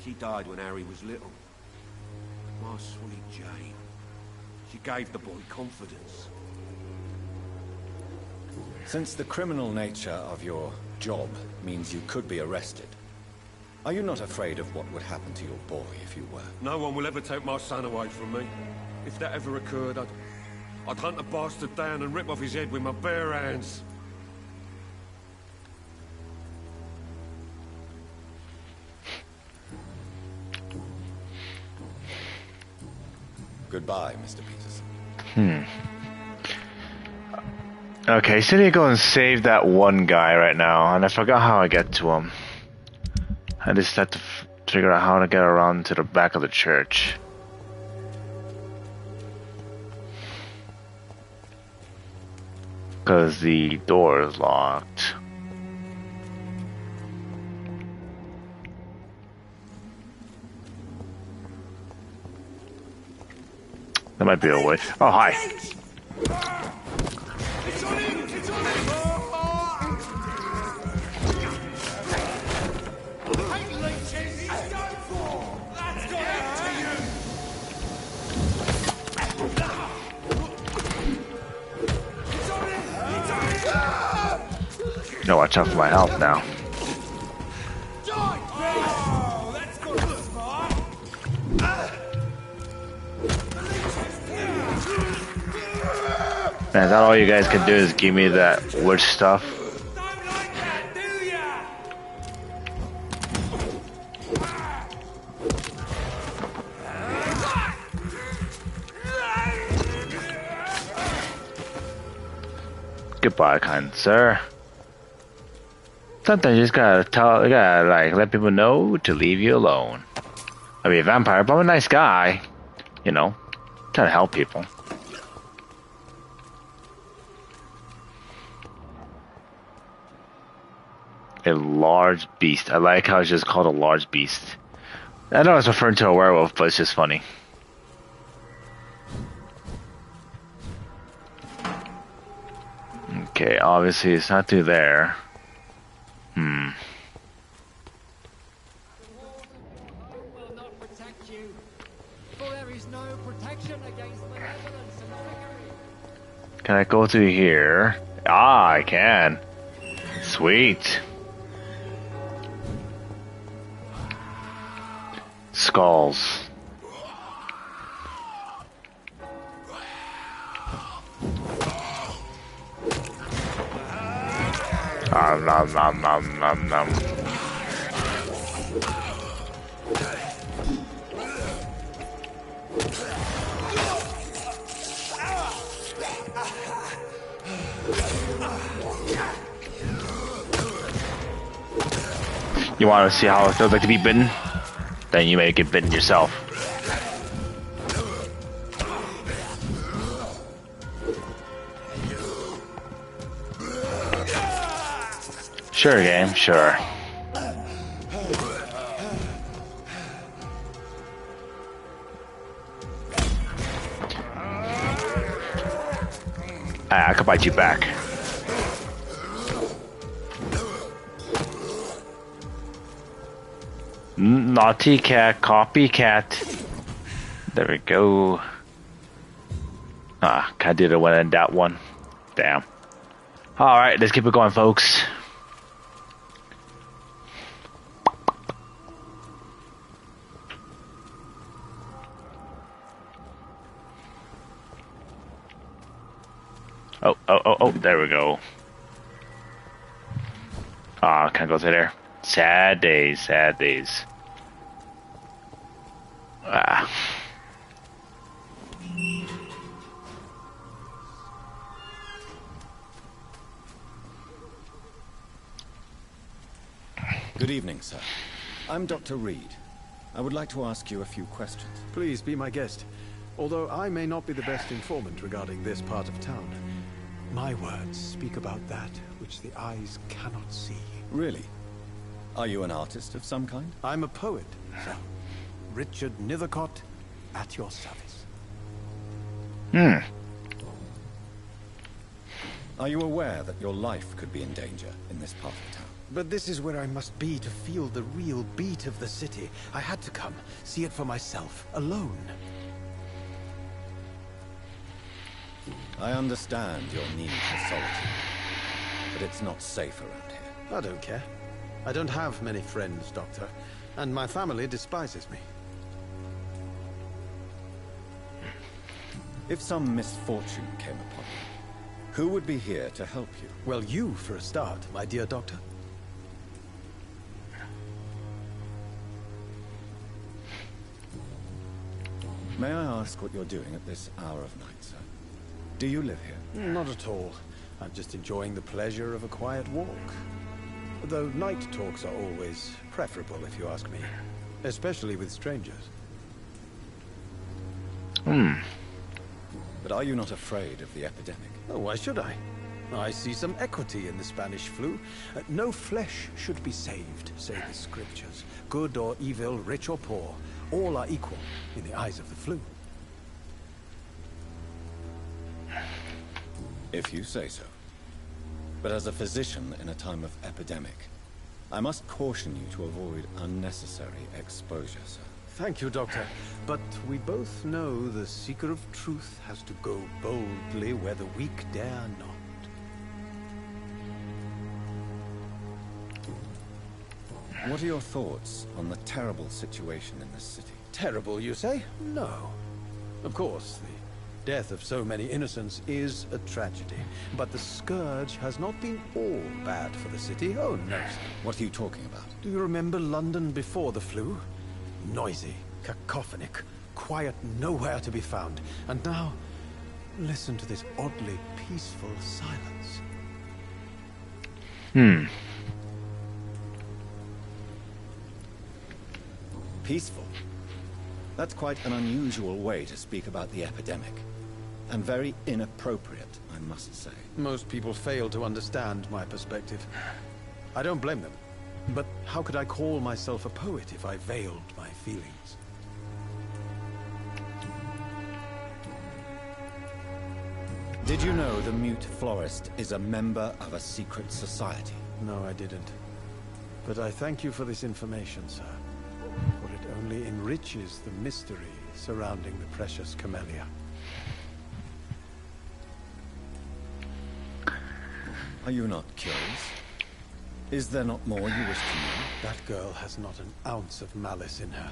She died when Harry was little. My sweet Jane. She gave the boy confidence.
Since the criminal nature of your job means you could be arrested, are you not afraid of what would happen to your boy if you were?
No one will ever take my son away from me. If that ever occurred, I'd hunt the bastard down and rip off his head with my bare hands.
Goodbye, Mr. Peterson.
Okay, so I need to go and save that one guy right now, and I forgot how I get to him. I just have to figure out how to get around to the back of the church. Because the door is locked. There might be a way. Oh, hi. No, watch out for my health now. Man, is that all you guys can do is give me that witch stuff? Goodbye, kind sir. Sometimes you just gotta like let people know to leave you alone. I mean, a vampire, but I'm a nice guy. You know, trying to help people. A large beast. I like how it's just called a large beast. I know it's referring to a werewolf, but it's just funny. Okay, obviously it's not through there. Can I go through here? Ah, I can. Sweet. Skulls. Nom nom nom nom nom. You want to see how it feels like to be bitten? then you may get bitten yourself. Sure, game, sure. I could bite you back. Naughty cat, copycat. There we go. Ah, I did it when in that one. Damn. Alright, let's keep it going, folks. Oh, there we go. Ah, can't go through there. Sad days, sad days. Ah.
Good evening, sir. I'm Dr. Reed. I would like to ask you a few questions.
Please be my guest. Although I may not be the best informant regarding this part of town, my words speak about that which the eyes cannot see.
Really? Are you an artist of some kind?
I'm a poet, sir. Richard Nethercott, at your service.
Are you aware that your life could be in danger in this part of town?
But this is where I must be to feel the real beat of the city. I had to come, see it for myself, alone.
I understand your need for solitude, but it's not safe around here.
I don't care. I don't have many friends, Doctor, and my family despises me.
If some misfortune came upon you, who would be here to help you?
Well, you for a start, my dear Doctor.
May I ask what you're doing at this hour of night, sir? Do you live here?
Not at all. I'm just enjoying the pleasure of a quiet walk. Though night talks are always preferable, if you ask me. Especially with strangers.
But are you not afraid of the epidemic?
Oh, why should I? I see some equity in the Spanish flu. No flesh should be saved, say the scriptures. Good or evil, rich or poor, all are equal in the eyes of the flu.
If you say so. But as a physician in a time of epidemic, I must caution you to avoid unnecessary exposure, sir.
Thank you, Doctor. But we both know the seeker of truth has to go boldly where the weak dare not.
What are your thoughts on the terrible situation in this city?
Terrible, you say? No. Of course, the death of so many innocents is a tragedy. But the scourge has not been all bad for the city. Oh, no, sir.
What are you talking about?
Do you remember London before the flu? Noisy, cacophonic, quiet nowhere to be found. And now, listen to this oddly peaceful silence.
Peaceful? That's quite an unusual way to speak about the epidemic. And very inappropriate, I must say.
Most people fail to understand my perspective. I don't blame them. But how could I call myself a poet if I veiled my feelings?
Did you know the mute florist is a member of a secret society?
No, I didn't. But I thank you for this information, sir. For it only enriches the mystery surrounding the precious camellia.
Are you not curious? Is there not more you wish to know?
That girl has not an ounce of malice in her.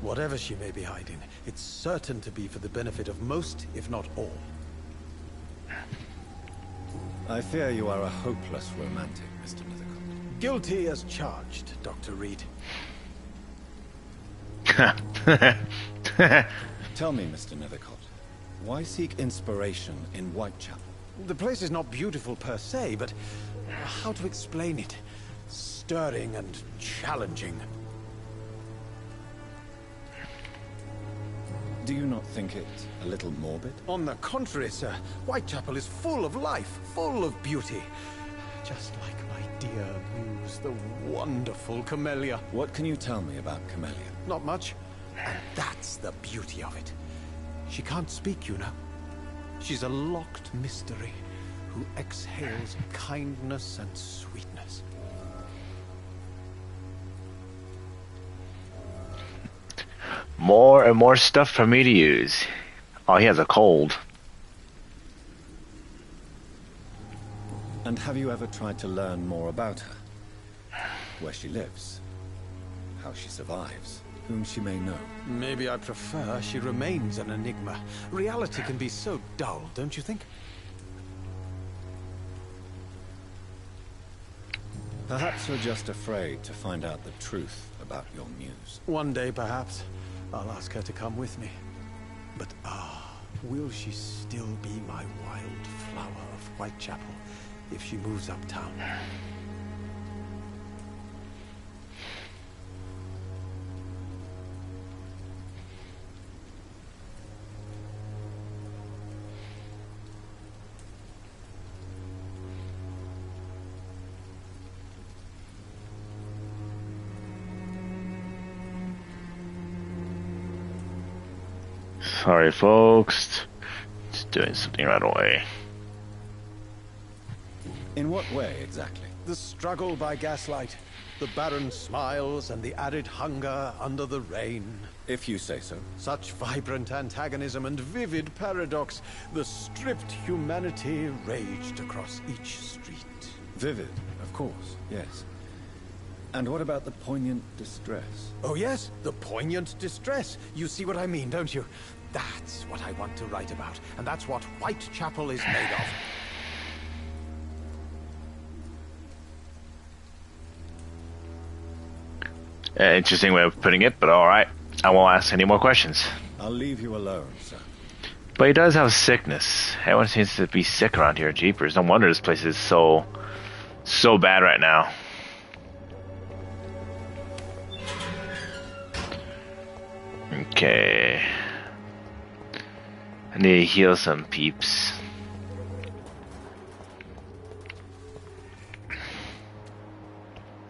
Whatever she may be hiding, it's certain to be for the benefit of most, if not all.
I fear you are a hopeless romantic, Mr. Nethercott.
Guilty as charged, Dr. Reed.
Tell me, Mr. Nethercott, why seek inspiration in Whitechapel?
The place is not beautiful per se, but how to explain it? Stirring and challenging.
Do you not think it a little morbid?
On the contrary, sir. Whitechapel is full of life, full of beauty. Just like my dear muse, the wonderful Camellia.
What can you tell me about Camellia?
Not much. And that's the beauty of it. She can't speak, you know. She's a locked mystery who exhales kindness and sweetness.
More and more stuff for me to use. Oh, he has a cold.
And have you ever tried to learn more about her? Where she lives? How she survives? Whom she may know?
Maybe I prefer she remains an enigma. Reality can be so dull, don't you think?
Perhaps you're just afraid to find out the truth about your muse.
One day, perhaps, I'll ask her to come with me. But will she still be my wild flower of Whitechapel if she moves uptown?
Sorry, folks. Just doing something right away.
In what way, exactly?
The struggle by gaslight, the barren smiles and the arid hunger under the rain.
If you say so.
Such vibrant antagonism and vivid paradox. The stripped humanity raged across each street.
Vivid, of course, yes. And what about the poignant distress?
Oh yes, the poignant distress. You see what I mean, don't you? That's what I want to write about, and that's what Whitechapel is made of.
Interesting way of putting it, but alright. I won't ask any more questions.
I'll leave you alone, sir.
But he does have sickness. Everyone seems to be sick around here, jeepers. No wonder this place is so bad right now. Okay. I need to heal some peeps.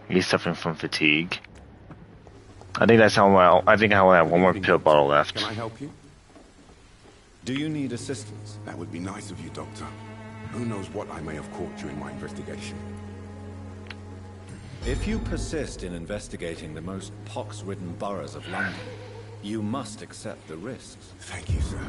He's suffering from fatigue. I think that's how well. I think I only have one more pill bottle left.
Can I help you?
Do you need assistance?
That would be nice of you, Doctor. Who knows what I may have caught during my investigation.
If you persist in investigating the most pox-ridden boroughs of London, you must accept the risks.
Thank you, sir.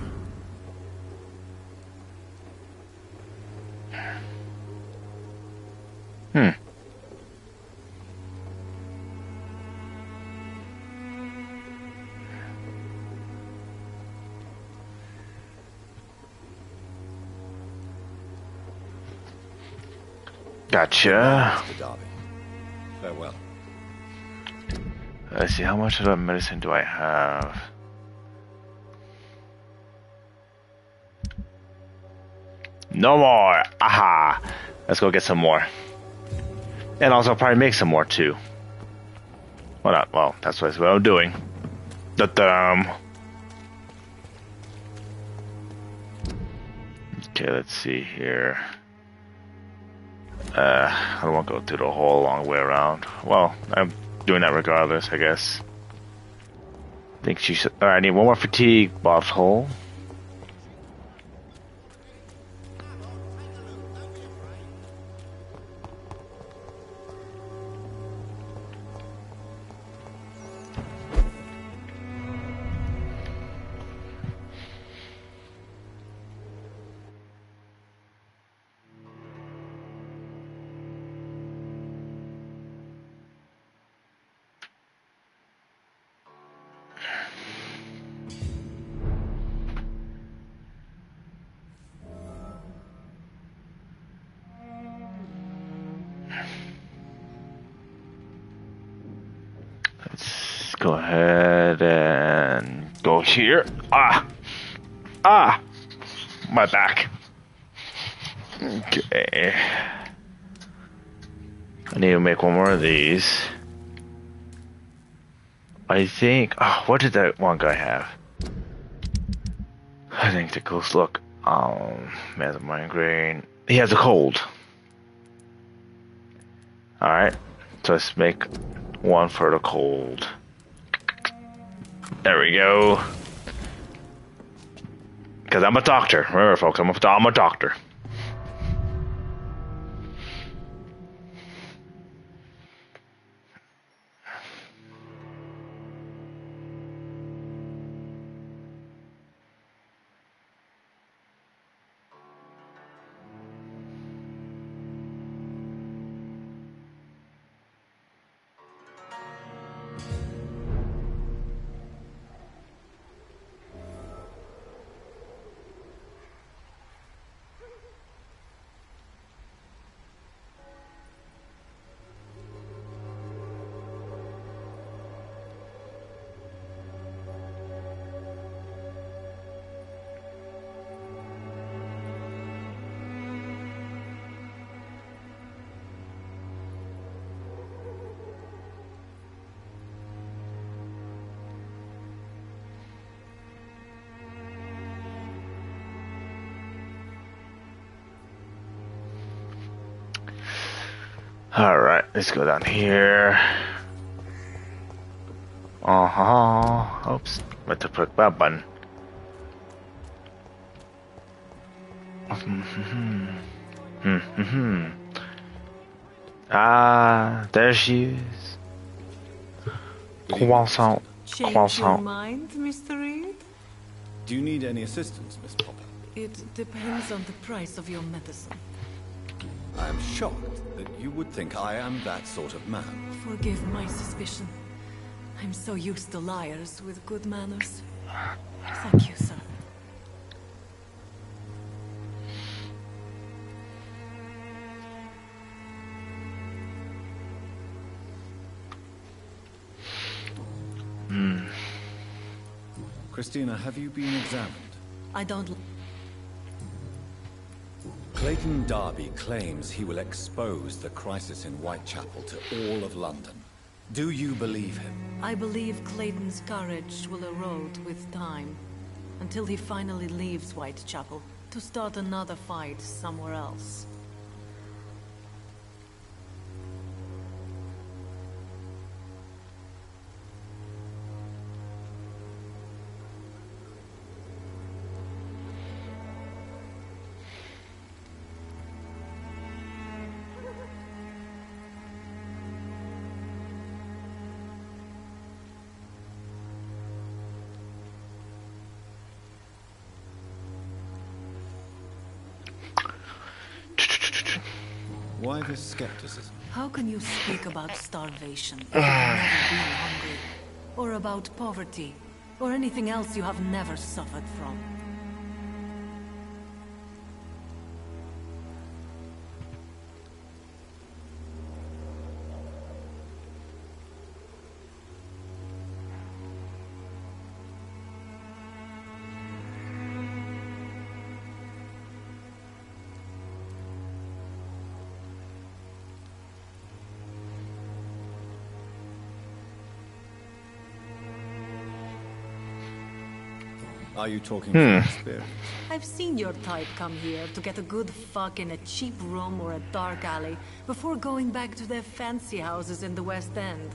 Gotcha.
Mr. Darby. Farewell.
Let's see, how much of that medicine do I have? No more! Aha! Let's go get some more. And also probably make some more too. Well, not, well, that's what I'm doing. Okay, let's see here. I don't want to go through the whole long way around. Well, I'm doing that regardless, I guess. I think she should. Alright, I need one more fatigue bottle. Let's go ahead and go here. My back. Okay. I need to make one more of these. I think. Oh, what did that one guy have? I think the close look. He has a migraine. He has a cold. Alright, so let's make one for the cold. There we go. Because I'm a doctor. Remember, folks, I'm a doctor. Alright, let's go down here. Oops, meant to click that button. There she is. Croissant.
Change your mind, Mr. Reed?
Do you need any assistance, Miss Popper?
It depends on the price of your medicine.
I am shocked that you would think I am that sort of man.
Forgive my suspicion. I'm so used to liars with good manners. Thank you, sir.
Christina, have you been examined?
I don't...
Clayton Darby claims he will expose the crisis in Whitechapel to all of London. Do you believe him?
I believe Clayton's courage will erode with time, until he finally leaves Whitechapel to start another fight somewhere else.
Why this skepticism?
How can you speak about starvation if you've never been hungry? Or about poverty? Or anything else you have never suffered from?
Are you talking from experience?
I've seen your type come here to get a good fuck in a cheap room or a dark alley before going back to their fancy houses in the West End.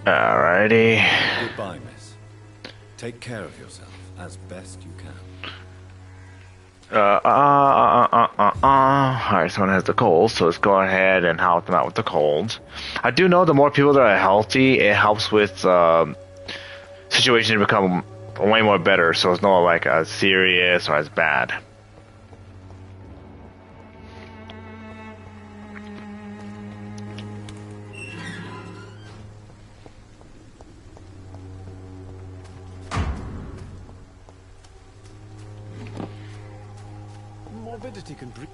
Alrighty.
Goodbye, miss. Take care of yourself as best you can.
Alright, someone has the cold, so let's go ahead and help them out with the cold. I do know the more people that are healthy, it helps with situations to become way more better, so it's not like as serious or as bad.
Morbidity can breed.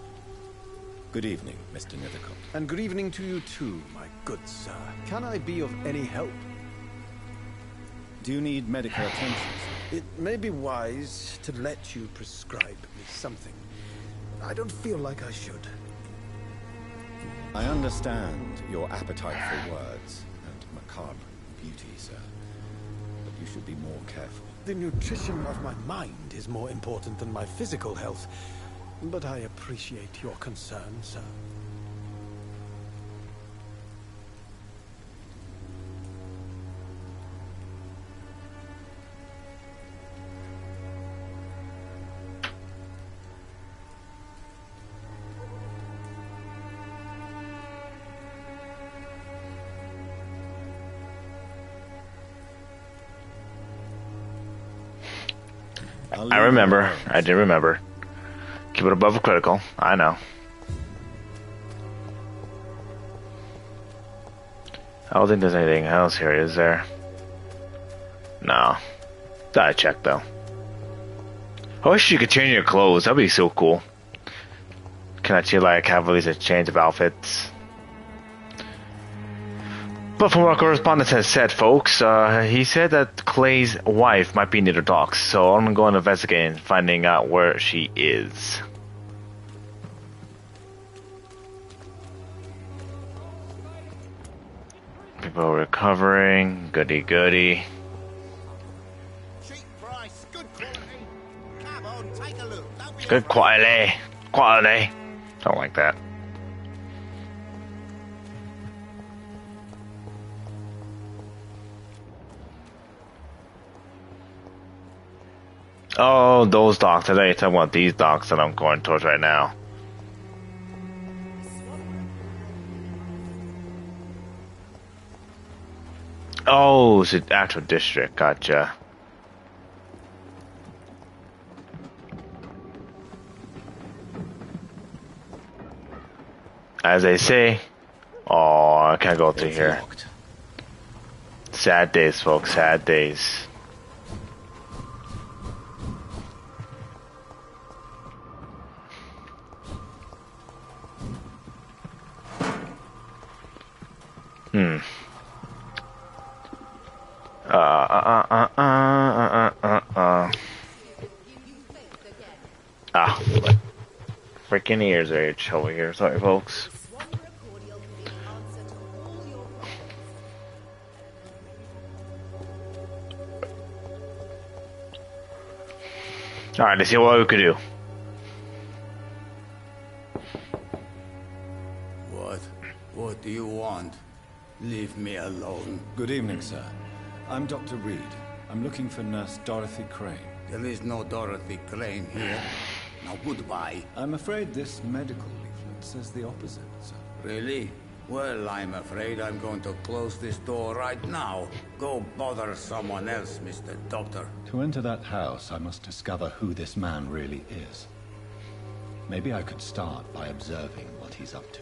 Good evening, Mr. Nethercott.
And good evening to you too, my good sir. Can I be of any help?
Do you need medical attention, sir?
It may be wise to let you prescribe me something. I don't feel like I should.
I understand your appetite for words and macabre beauty, sir. But you should be more careful.
The nutrition of my mind is more important than my physical health. But I appreciate your concern, sir.
I remember. I did remember. Keep it above critical. I know. I don't think there's anything else here, is there? No. Gotta check though. I wish you could change your clothes. That'd be so cool. Can I like have at least a change of outfits? But from what our correspondent has said, folks, he said that Clay's wife might be near the docks, so I'm going to investigate and finding out where she is. People recovering, goody goody.
Cheap price, good quality. Come on, take a look. Don't be
Good quality, quality. Don't like that. Oh, those docks. I thought you were talking about these docks that I'm going towards right now. Oh, it's an actual district. Gotcha. As they say, oh, I can't go through here. Sad days, folks. Sad days. Ah, freaking ears are itch over here. Sorry, folks. All right, let's see what we could do.
What do you want? Leave me alone.
Good evening, sir. I'm Dr. Reed. I'm looking for Nurse Dorothy Crane.
There is no Dorothy Crane here. Now goodbye.
I'm afraid this medical leaflet says the opposite, sir.
Really? Well, I'm afraid I'm going to close this door right now. Go bother someone else, Mr. Doctor.
To enter that house, I must discover who this man really is. Maybe I could start by observing what he's up to.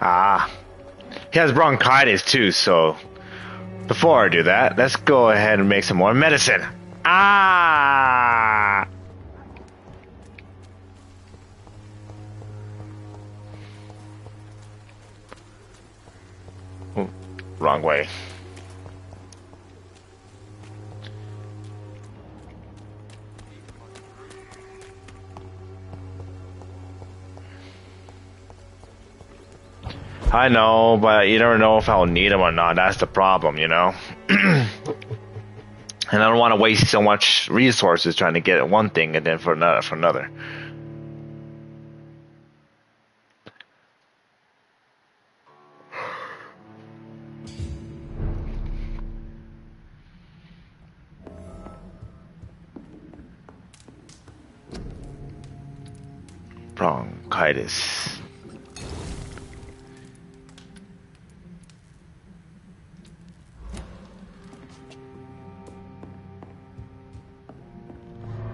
Ah. He has bronchitis too, so before I do that, let's go ahead and make some more medicine. Ah! Ooh, wrong way. I know, but you never know if I'll need them or not. That's the problem, you know? And I don't want to waste so much resources trying to get one thing and then for another. Bronchitis.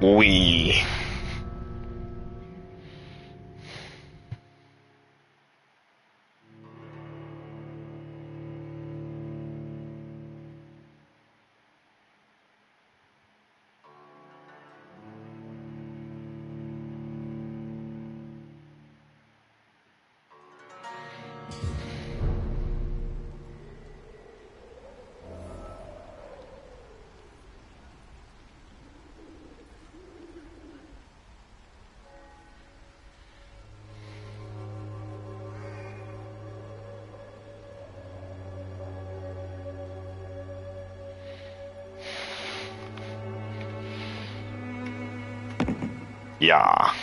We. Yeah.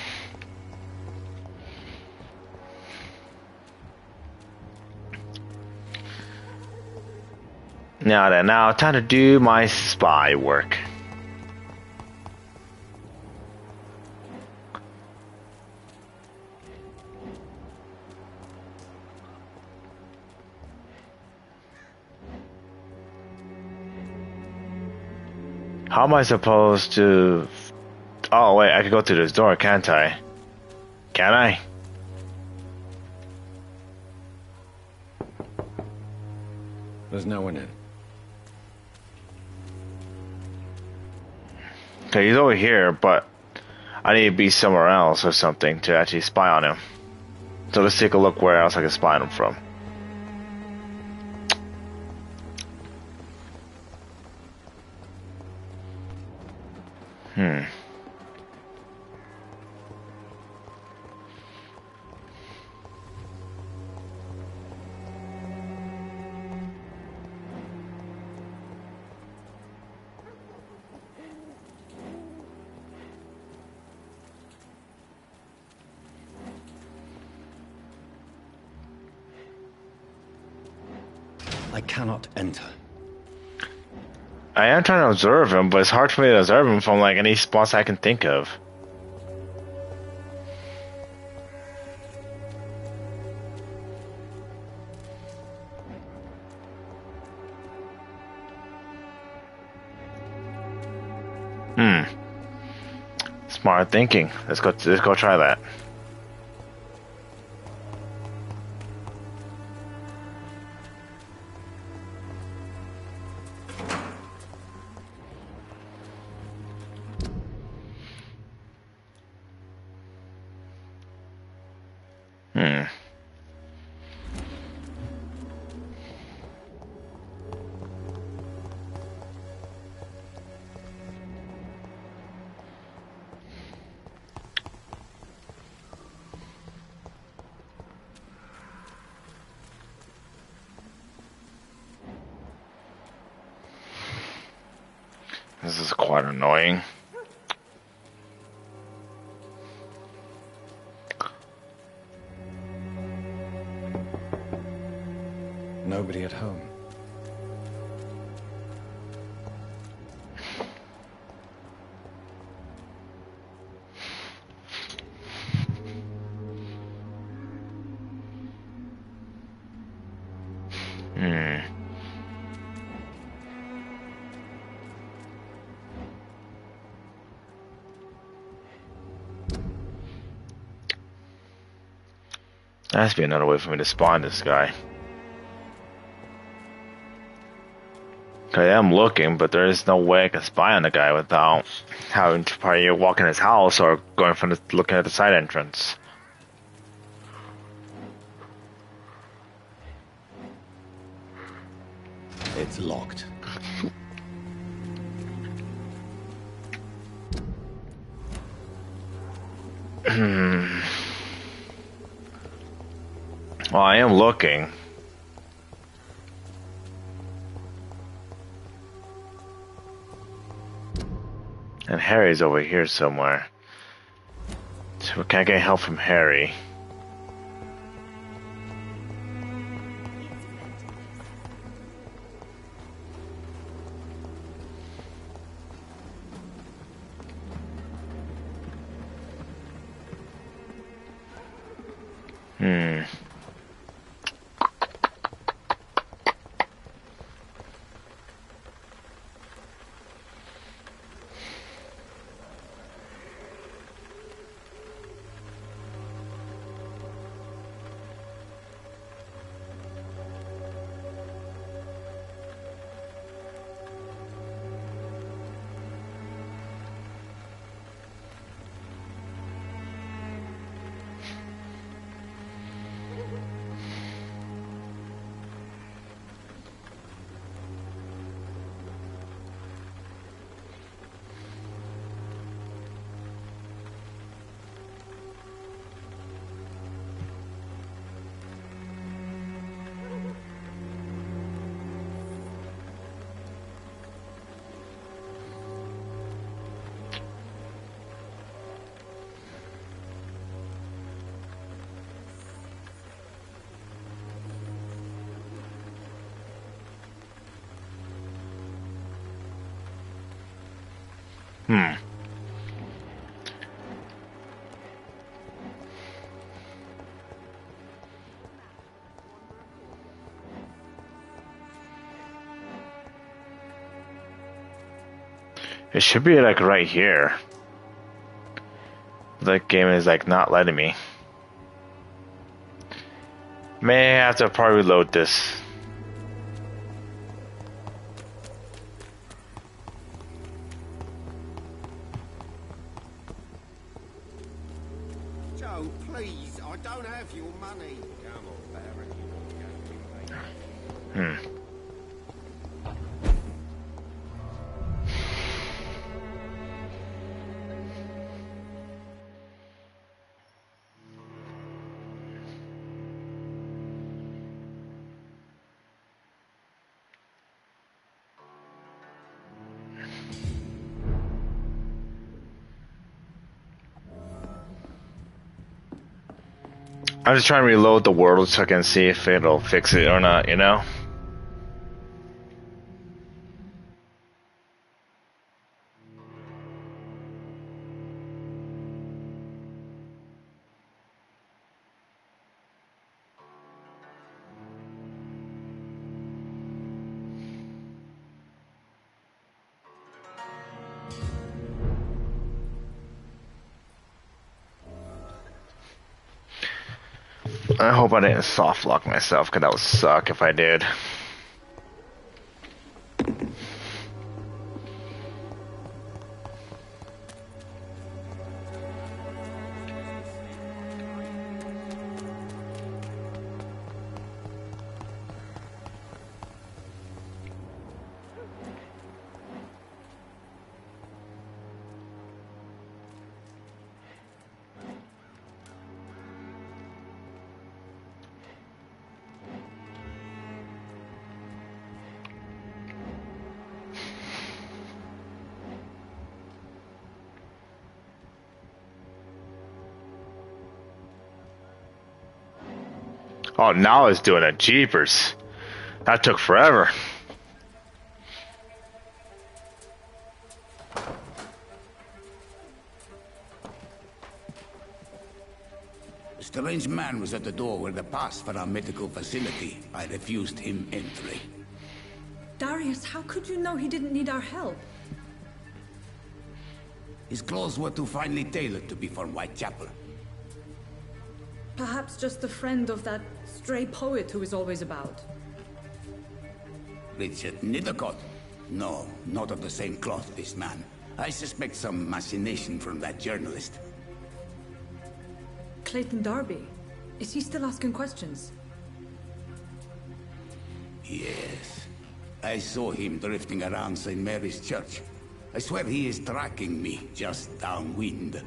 Now then, now time to do my spy work. How am I supposed to... Oh wait, I could go through this door, can't I? Can I?
There's no one in.
Okay, he's over here, but I need to be somewhere else or something to actually spy on him. So let's take a look where else I can spy on him from.
I cannot enter.
I am trying to observe him, but it's hard for me to observe him from like any spots I can think of. Smart thinking. Let's go try that. This is quite annoying.
Nobody at home.
There has to be another way for me to spawn this guy. Okay, I'm looking, but there is no way I can spy on the guy without having to probably walk in his house or going from looking at the side entrance.
It's locked.
Well, I am looking. And Harry's over here somewhere. So can I get help from Harry? It should be like right here. The game is like not letting me. May have to probably reload this.
Joe, please, I don't have your money. Come on, Baron.
I'm just trying to reload the world so I can see if it'll fix it or not, you know? I hope I didn't soft lock myself, because that would suck if I did. Oh, now it's doing it. Jeepers. That took forever.
A strange man was at the door with a pass for our medical facility. I refused him entry.
Darius, how could you know he didn't need our help?
His clothes were too finely tailored to be from Whitechapel.
Perhaps just a friend of that stray poet who is always about.
Richard Nethercott? No, not of the same cloth, this man. I suspect some machination from that journalist.
Clayton Darby. Is he still asking questions?
Yes. I saw him drifting around St. Mary's Church. I swear he is tracking me just downwind.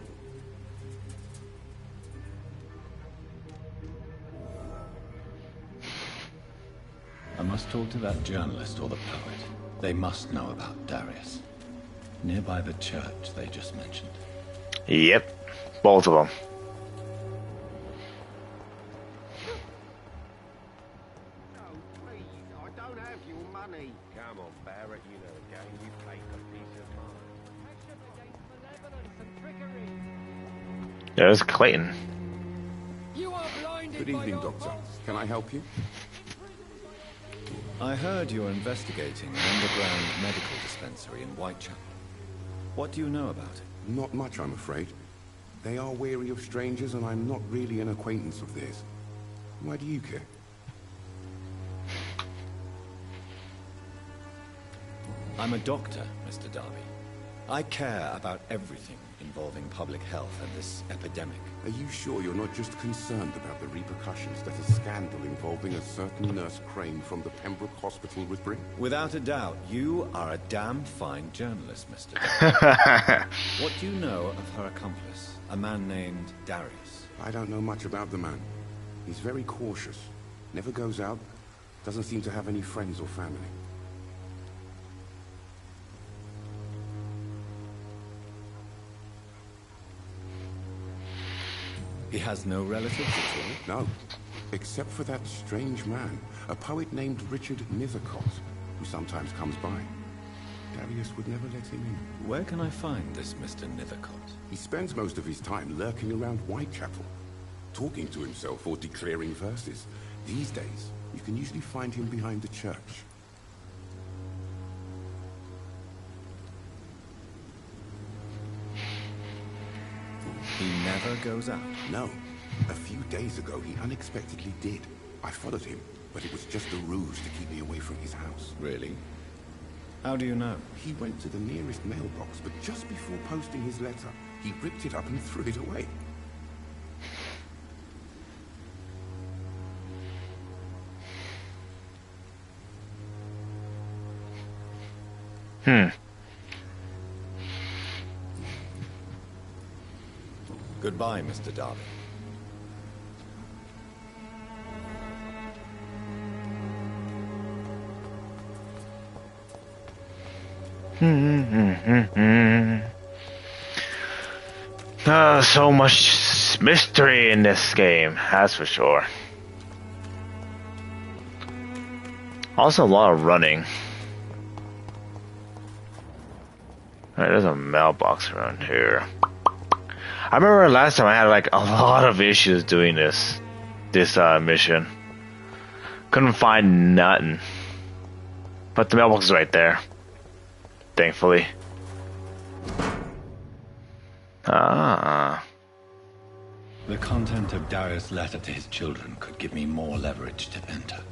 I must talk to that journalist or the poet. They must know about Darius. Nearby the church they just mentioned.
Yep, both of them.
No, please, I don't have your money. Come on, Barrett, you know the game. You play for peace of mind.
There's Clayton.
Good evening, Doctor. Can I help you?
I heard you're investigating an underground medical dispensary in Whitechapel. What do you know about it?
Not much, I'm afraid. They are wary of strangers, and I'm not really an acquaintance of theirs. Why do you care?
I'm a doctor, Mr. Darby. I care about everything involving public health and this epidemic.
Are you sure you're not just concerned about the repercussions that a scandal involving a certain Nurse Crane from the Pembroke Hospital would bring?
Without a doubt, you are a damn fine journalist, Mr. Darby. What do you know of her accomplice, a man named Darius?
I don't know much about the man. He's very cautious. Never goes out. Doesn't seem to have any friends or family.
He has no relatives at all?
No, except for that strange man, a poet named Richard Nethercott, who sometimes comes by. Darius would never let him in.
Where can I find this Mr. Nithercott?
He spends most of his time lurking around Whitechapel, talking to himself or declaring verses. These days, you can usually find him behind the church.
He never goes out?
No. A few days ago, he unexpectedly did. I followed him, but it was just a ruse to keep me away from his house.
Really? How do you know?
He went to the nearest mailbox, but just before posting his letter, he ripped it up and threw it away.
Goodbye, Mr. Darby.
So much mystery in this game, that's for sure. Also a lot of running. Alright, there's a mailbox around here. I remember last time I had like a lot of issues doing this mission. Couldn't find nothing. But the mailbox is right there. Thankfully. Ah.
The content of Darius' letter to his children could give me more leverage to enter.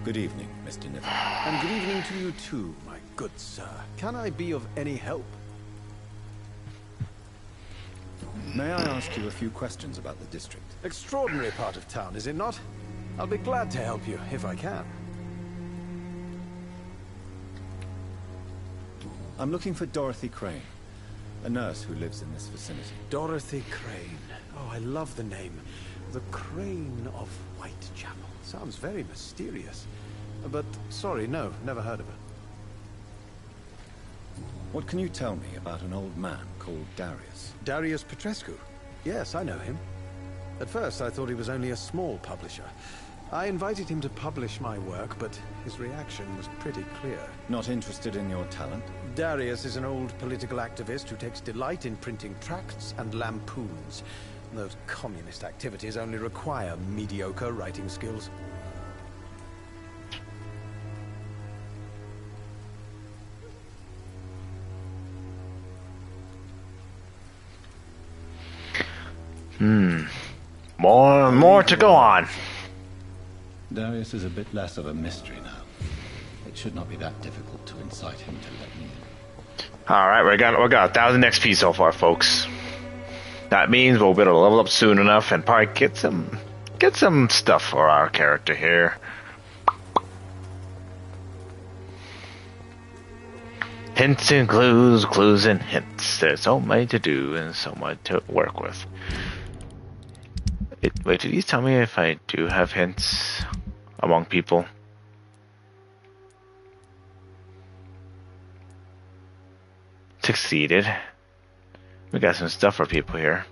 Good evening, Mr. Nither.
And good evening to you too, my good sir. Can I be of any help?
May I ask you a few questions about the district?
Extraordinary part of town, is it not? I'll be glad to help you, if I can.
I'm looking for Dorothy Crane, a nurse who lives in this vicinity.
Dorothy Crane. Oh, I love the name. The Crane of Whitechapel. Sounds very mysterious. But, sorry, no, never heard of her.
What can you tell me about an old man called Darius?
Darius Petrescu? Yes, I know him. At first, I thought he was only a small publisher. I invited him to publish my work, but his reaction was pretty clear.
Not interested in your talent?
Darius is an old political activist who takes delight in printing tracts and lampoons. Those communist activities only require mediocre writing skills.
More to go on.
Darius is a bit less of a mystery now. It should not be that difficult to incite him to let me in.
Alright, we got 1,000 XP so far, folks. That means we'll be able to level up soon enough and probably get some stuff for our character here. Hints and clues, clues and hints. There's so much to do and so much to work with. Wait, did he tell me if I do have hints among people? Succeeded. We got some stuff for people here.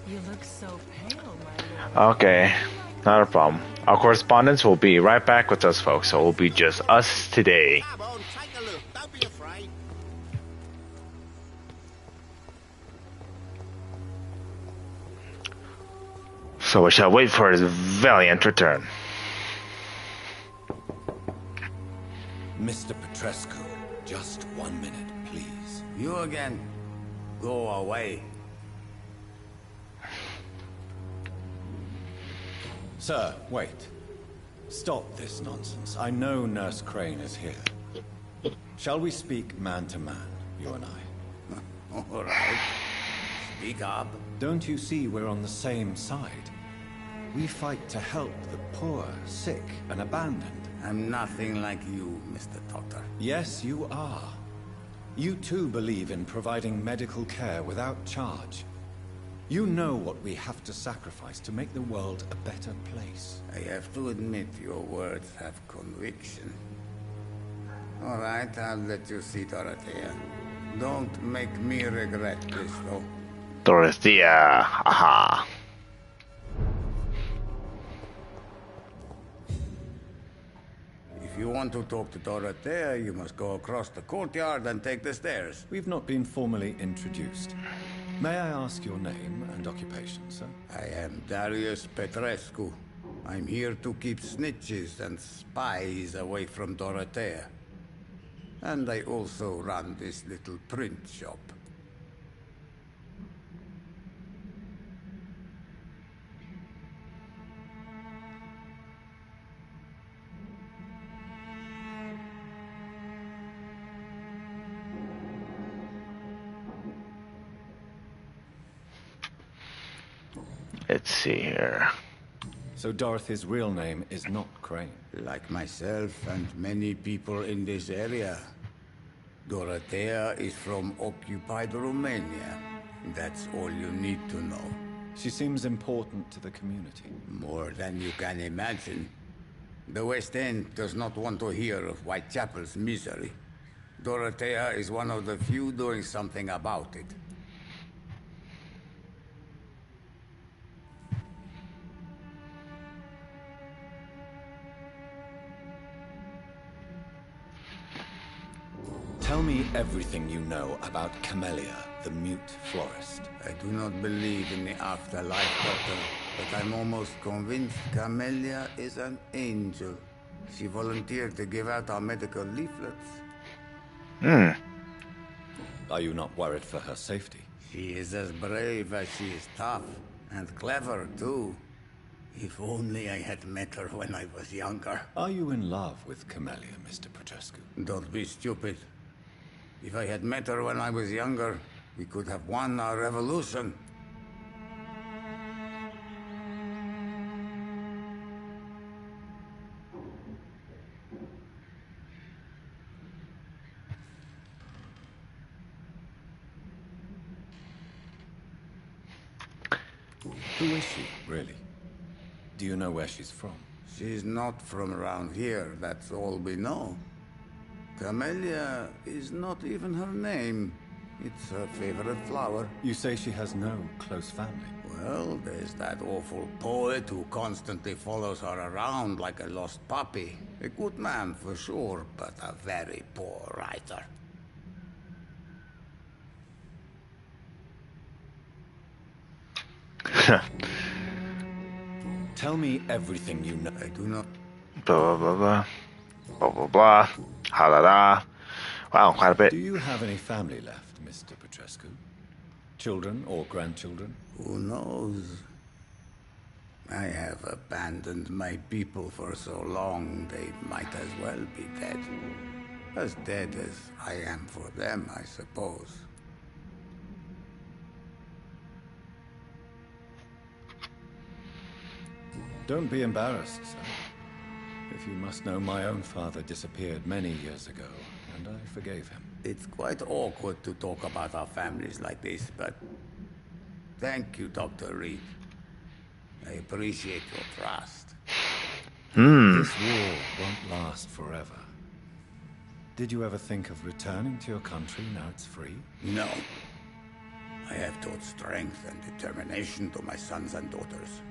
You look so pale, my lord.
Okay, not a problem. Our correspondence will be right back with us, folks, so it will be just us today.
Come on, take a look. Don't be afraid.
So we shall wait for his valiant return.
Mr. Petrescu, just 1 minute, please.
You again. Go away.
Sir, wait. Stop this nonsense. I know Nurse Crane is here. Shall we speak man to man, you and I?
All right. Speak up.
Don't you see we're on the same side? We fight to help the poor, sick, and abandoned.
I'm nothing like you, Mr. Doctor.
Yes, you are.
You too believe in providing medical care without charge. You know what we have to sacrifice to make the world a better place.
I have to admit your words have conviction. All right, I'll let you see Dorothea. Don't make me regret this, though.
Dorothea, aha.
If you want to talk to Dorothea, you must go across the courtyard and take the stairs.
We've not been formally introduced. May I ask your name and occupation, sir?
I am Darius Petrescu. I'm here to keep snitches and spies away from Dorothea. And I also run this little print shop.
Let's see here.
So Dorothy's real name is not Crane?
Like myself and many people in this area. Dorothea is from occupied Romania. That's all you need to know.
She seems important to the community.
More than you can imagine. The West End does not want to hear of Whitechapel's misery. Dorothea is one of the few doing something about it.
Tell me everything you know about Camellia, the mute florist.
I do not believe in the afterlife, Doctor, but I'm almost convinced Camellia is an angel. She volunteered to give out our medical leaflets.
Are you not worried for her safety?
She is as brave as she is tough, and clever, too. If only I had met her when I was younger.
Are you in love with Camellia, Mr. Petrescu?
Don't be stupid. If I had met her when I was younger, we could have won our revolution.
Who is she, really? Do you know where she's from?
She's not from around here, that's all we know. Camellia is not even her name. It's her favorite flower.
You say she has no close family?
Well, there's that awful poet who constantly follows her around like a lost puppy. A good man for sure, but a very poor writer.
Tell me everything you know.
I do not.
Blah, blah, blah, blah. Blah, blah, blah. Ha la la. Wow, quite a bit.
Do you have any family left, Mr. Petrescu? Children or grandchildren?
Who knows? I have abandoned my people for so long, they might as well be dead. As dead as I am for them, I suppose.
Don't be embarrassed, sir. If you must know, my own father disappeared many years ago, and I forgave him.
It's quite awkward to talk about our families like this, but... Thank you, Dr. Reed. I appreciate your trust.
This war won't last forever. Did you ever think of returning to your country now it's free?
No. I have taught strength and determination to my sons and daughters.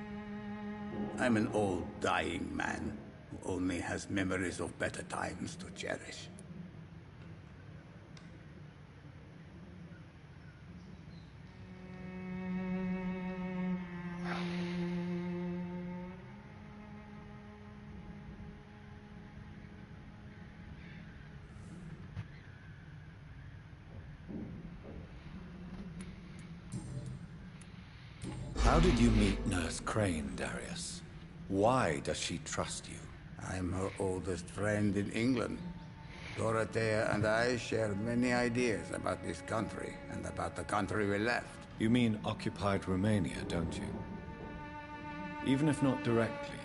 I'm an old, dying man who only has memories of better times to cherish.
How did you meet Nurse Crane, Darius? Why does she trust you?
I'm her oldest friend in England. Dorothea and I share many ideas about this country and about the country we left.
You mean occupied Romania, don't you? Even if not directly,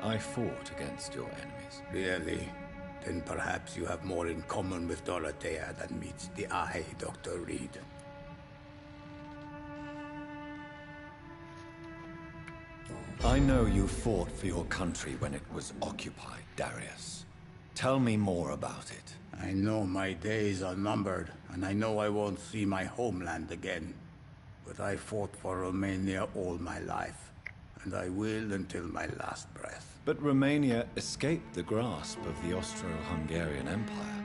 I fought against your enemies.
Really? Then perhaps you have more in common with Dorothea than meets the eye, Dr. Reed.
I know you fought for your country when it was occupied, Darius. Tell me more about it.
I know my days are numbered, and I know I won't see my homeland again. But I fought for Romania all my life, and I will until my last breath.
But Romania escaped the grasp of the Austro-Hungarian Empire.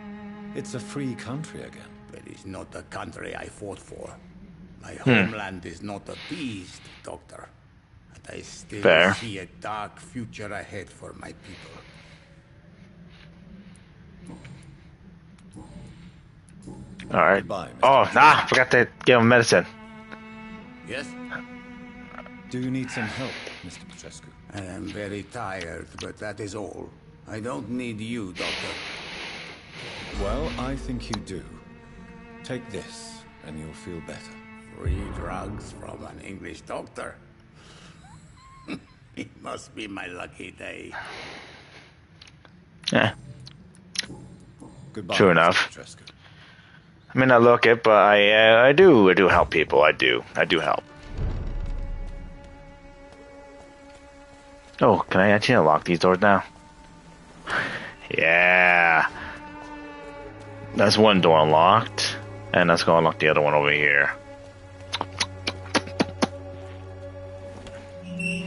It's a free country again.
But it's not the country I fought for. My homeland is not appeased, Doctor. And I still see a dark future ahead for my people.
Alright.
Goodbye,
Forgot to give him medicine.
Yes?
Do you need some help, Mr. Petrescu?
I am very tired, but that is all. I don't need you, Doctor.
Well, I think you do. Take this, and you'll feel better.
Free drugs from an English doctor? It must be my lucky day.
Yeah.
Goodbye,
true enough. I may not look it, but I do help people. I do help. Oh, can I actually unlock these doors now? Yeah. That's one door unlocked. And let's go unlock the other one over here.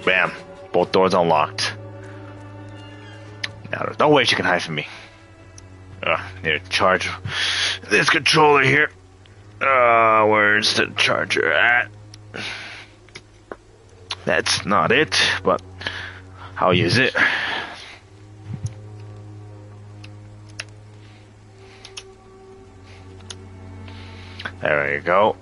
Bam. Both doors unlocked. Now there's no way she can hide from me. Need to charge this controller here. Where's the charger at? That's not it, but I'll use it. There we go.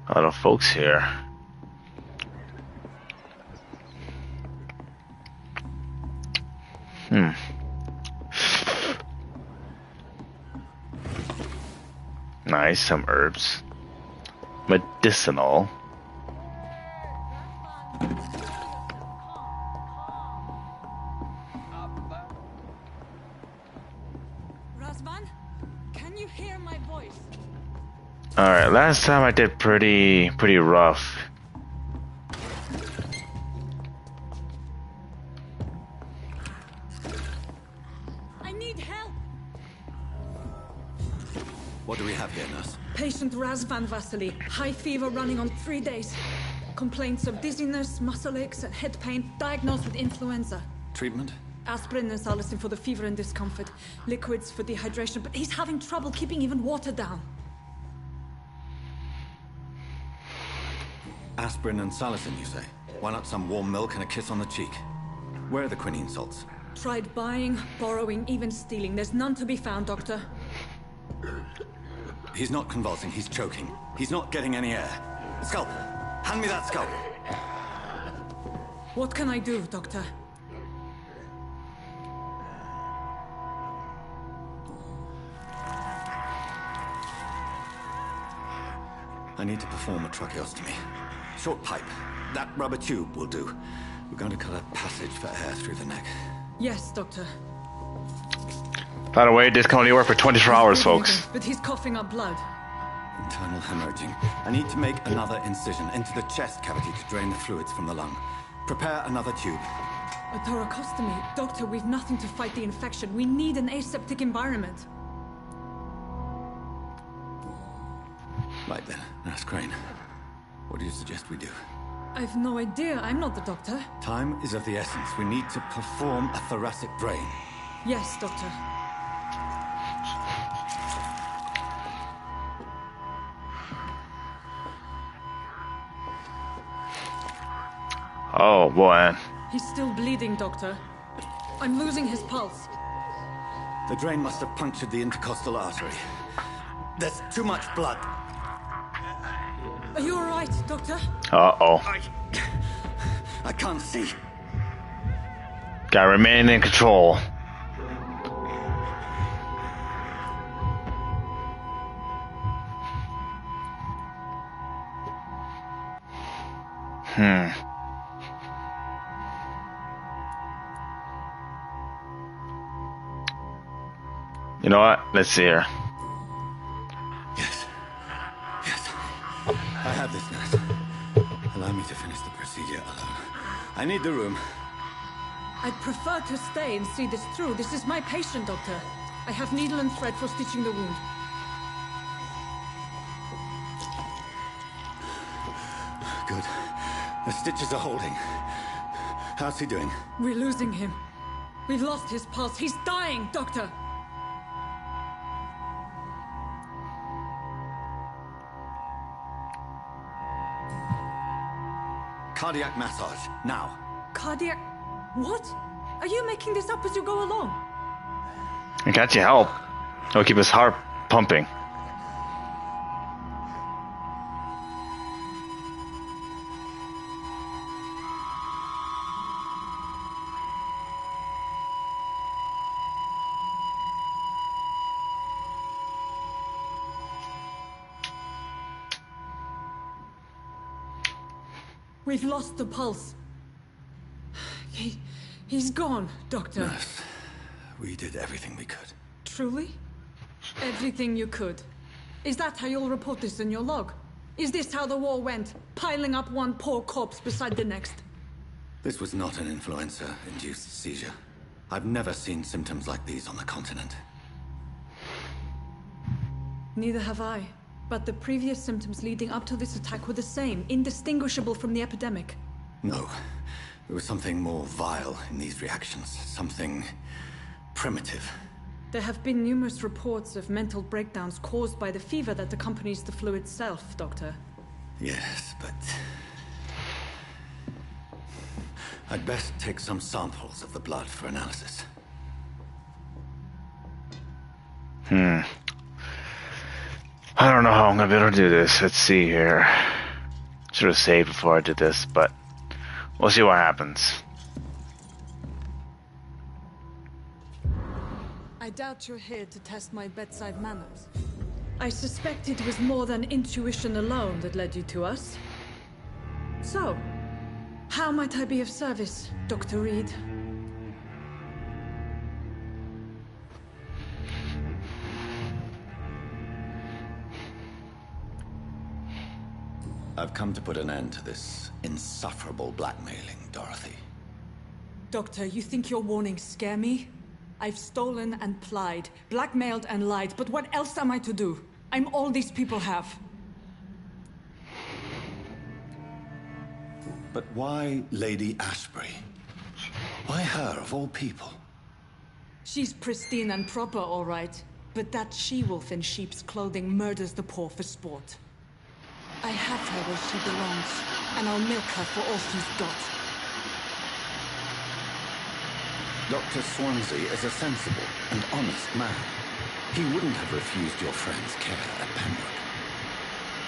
A lot of folks here. Nice, some herbs. Medicinal.
Razvan, can you hear my voice?
Alright, last time I did pretty rough.
I need help.
What do we have here, nurse?
Patient Razvan Vasily, high fever running on 3 days. Complaints of dizziness, muscle aches, and head pain, diagnosed with influenza.
Treatment?
Aspirin and salicin for the fever and discomfort. Liquids for dehydration, but he's having trouble keeping even water down.
Aspirin and salicin, you say? Why not some warm milk and a kiss on the cheek? Where are the quinine salts?
Tried buying, borrowing, even stealing. There's none to be found, Doctor.
He's not convulsing, he's choking. He's not getting any air. Sculp! Hand me that sculp!
What can I do, Doctor?
I need to perform a tracheostomy. Short pipe. That rubber tube will do. We're going to cut a passage for air through the neck.
Yes, Doctor.
By the way, this can only work for 24 hours, folks.
But he's coughing up blood.
Internal hemorrhaging. I need to make another incision into the chest cavity to drain the fluids from the lung. Prepare another tube.
A thoracostomy. Doctor, we've nothing to fight the infection. We need an aseptic environment.
Right then, Nurse Crane. What do you suggest we do?
I've no idea. I'm not the doctor.
Time is of the essence. We need to perform a thoracic drain.
Yes, Doctor.
Oh boy.
He's still bleeding, Doctor. I'm losing his pulse.
The drain must have punctured the intercostal artery. There's too much blood.
Are you all right, Doctor?
Uh-oh.
I can't see.
Gotta remain in control. You know what? Let's see here.
I have this, nurse. Allow me to finish the procedure alone. I need the room.
I'd prefer to stay and see this through. This is my patient, Doctor. I have needle and thread for stitching the wound.
Good. The stitches are holding. How's he doing?
We're losing him. We've lost his pulse. He's dying, Doctor!
Cardiac massage, now.
Cardiac... What? Are you making this up as you go along?
I got you help. It'll keep his heart pumping.
We've lost the pulse. He's gone, Doctor.
Nurse, we did everything we could.
Truly? Everything you could? Is that how you'll report this in your log? Is this how the war went? Piling up one poor corpse beside the next?
This was not an influenza-induced seizure. I've never seen symptoms like these on the continent.
Neither have I. But the previous symptoms leading up to this attack were the same, indistinguishable from the epidemic.
No. There was something more vile in these reactions. Something primitive.
There have been numerous reports of mental breakdowns caused by the fever that accompanies the flu itself, Doctor.
Yes, but... I'd best take some samples of the blood for analysis.
I don't know how I'm gonna be able to do this. Let's see here. Should have saved before I did this, but we'll see what happens.
I doubt you're here to test my bedside manners. I suspect it was more than intuition alone that led you to us. So, how might I be of service, Dr. Reed?
I've come to put an end to this insufferable blackmailing, Dorothy.
Doctor, you think your warnings scare me? I've stolen and plied, blackmailed and lied, but what else am I to do? I'm all these people have.
But why Lady Ashbury? Why her, of all people?
She's pristine and proper, all right. But that she-wolf in sheep's clothing murders the poor for sport. I have her where she belongs, and I'll milk her for all she's got.
Dr. Swansea is a sensible and honest man. He wouldn't have refused your friend's care at Pembroke.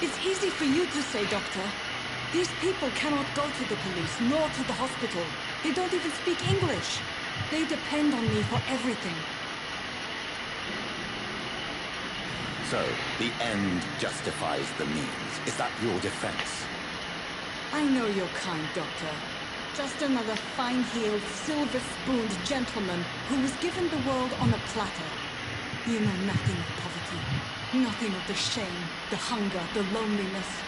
It's easy for you to say, Doctor. These people cannot go to the police, nor to the hospital. They don't even speak English. They depend on me for everything.
So, the end justifies the means. Is that your defense?
I know you're kind, Doctor. Just another fine-heeled, silver-spooned gentleman who was given the world on a platter. You know nothing of poverty, nothing of the shame, the hunger, the loneliness.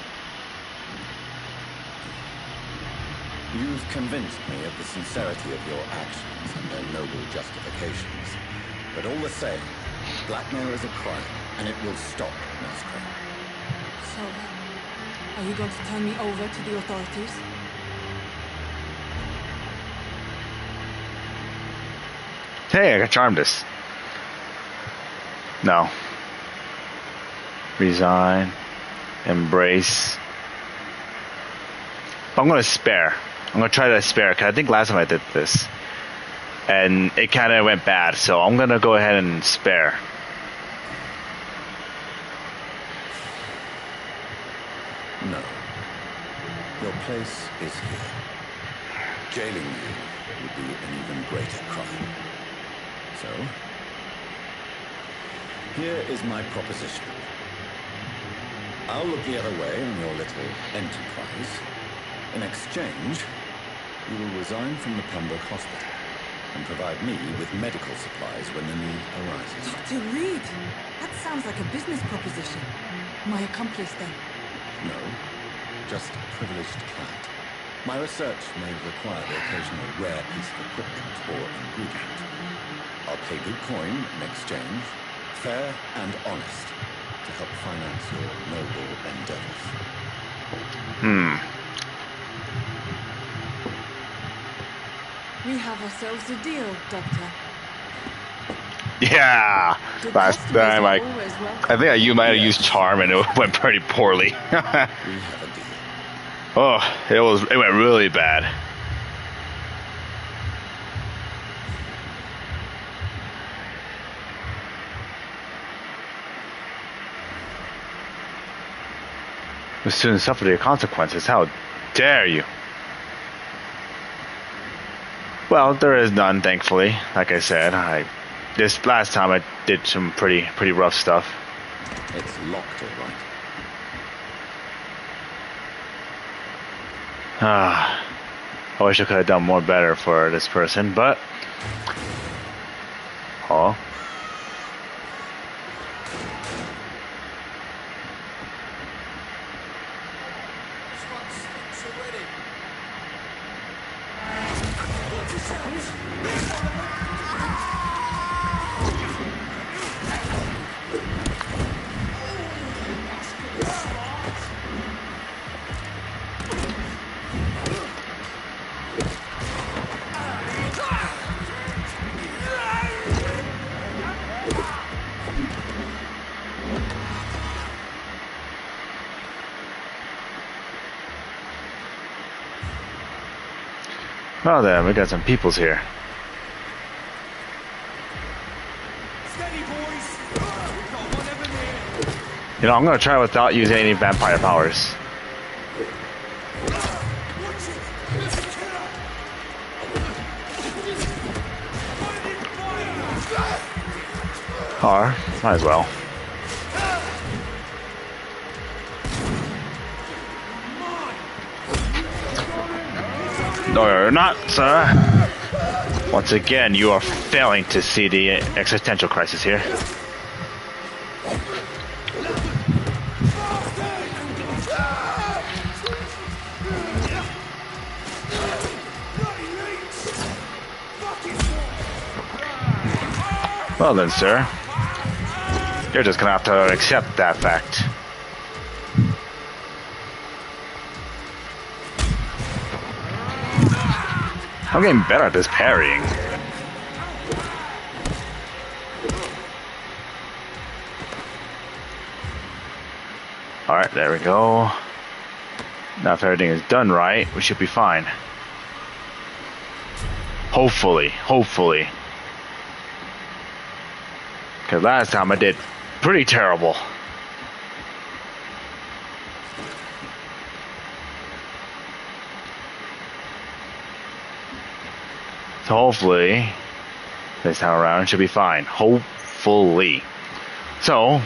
You've convinced me of the sincerity of your actions and their noble justifications. But all the same, blackmail is a crime, and it will stop, Nurse Crane.
So, are you going to turn me over to the authorities?
Hey, I got Charmdus. No. Resign. Embrace. I'm gonna spare. I'm gonna try to spare, because I think last time I did this, and it kind of went bad, so I'm gonna go ahead and spare.
No. Your place is here. Jailing you would be an even greater crime. So, here is my proposition. I'll look the other way on your little enterprise. In exchange, you will resign from the Pembroke Hospital and provide me with medical supplies when the need arises.
Dr. Reed, that sounds like a business proposition. My accomplice, then?
No, just a privileged client. My research may require the occasional rare piece of equipment or ingredient. I'll pay good coin in exchange, fair and honest, to help finance your noble endeavors.
We have ourselves a deal, Doctor.
Yeah! Last time I think you might have used charm and it went pretty poorly. Oh, it went really bad. Will soon suffer the consequences. How dare you? Well, there is none, thankfully. Like I said, this last time I did some pretty rough stuff.
It's locked, all right.
I wish I could have done more better for this person, but oh. Well then, we got some peoples here. You know, I'm gonna try without using any vampire powers. Or, might as well. No, you're not, sir. Once again, you are failing to see the existential crisis here. Well then, sir. You're just gonna have to accept that fact. I'm getting better at this parrying. Alright, there we go. Now if everything is done right, we should be fine. Hopefully. Because last time I did pretty terrible. So hopefully, this time around it should be fine. Hopefully. So,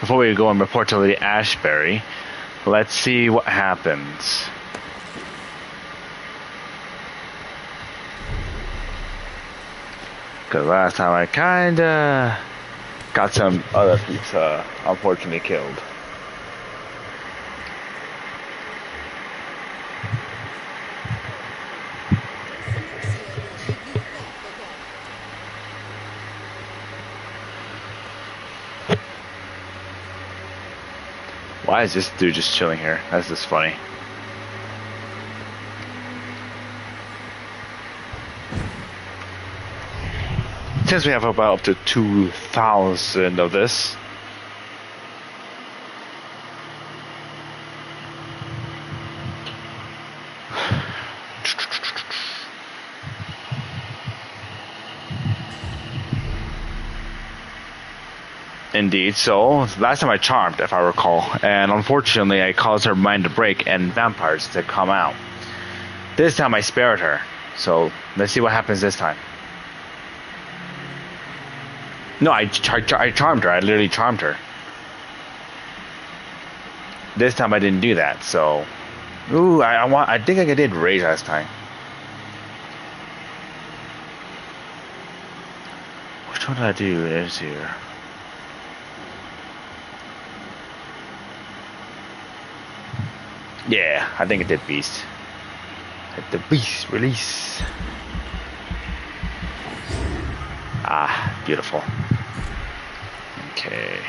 before we go and report to Lady Ashbury, let's see what happens. Because last time I kinda got some other peeps unfortunately killed. Why is this dude just chilling here? That's just funny. Since we have about up to 2,000 of this. Indeed, so last time I charmed, if I recall, and unfortunately I caused her mind to break and vampires to come out. This time I spared her, so let's see what happens this time. No, I charmed her, I literally charmed her. This time I didn't do that, so Ooh, I think I did raise last time. Which one did I do this here? Yeah, I think it did beast. Hit the beast release. Ah, beautiful. Okay.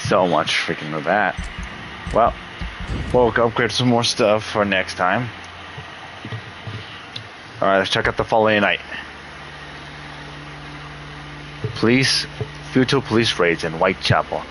So much freaking of that. Well, we'll upgrade some more stuff for next time. Alright, let's check out the following night. Police, futile police raids in Whitechapel.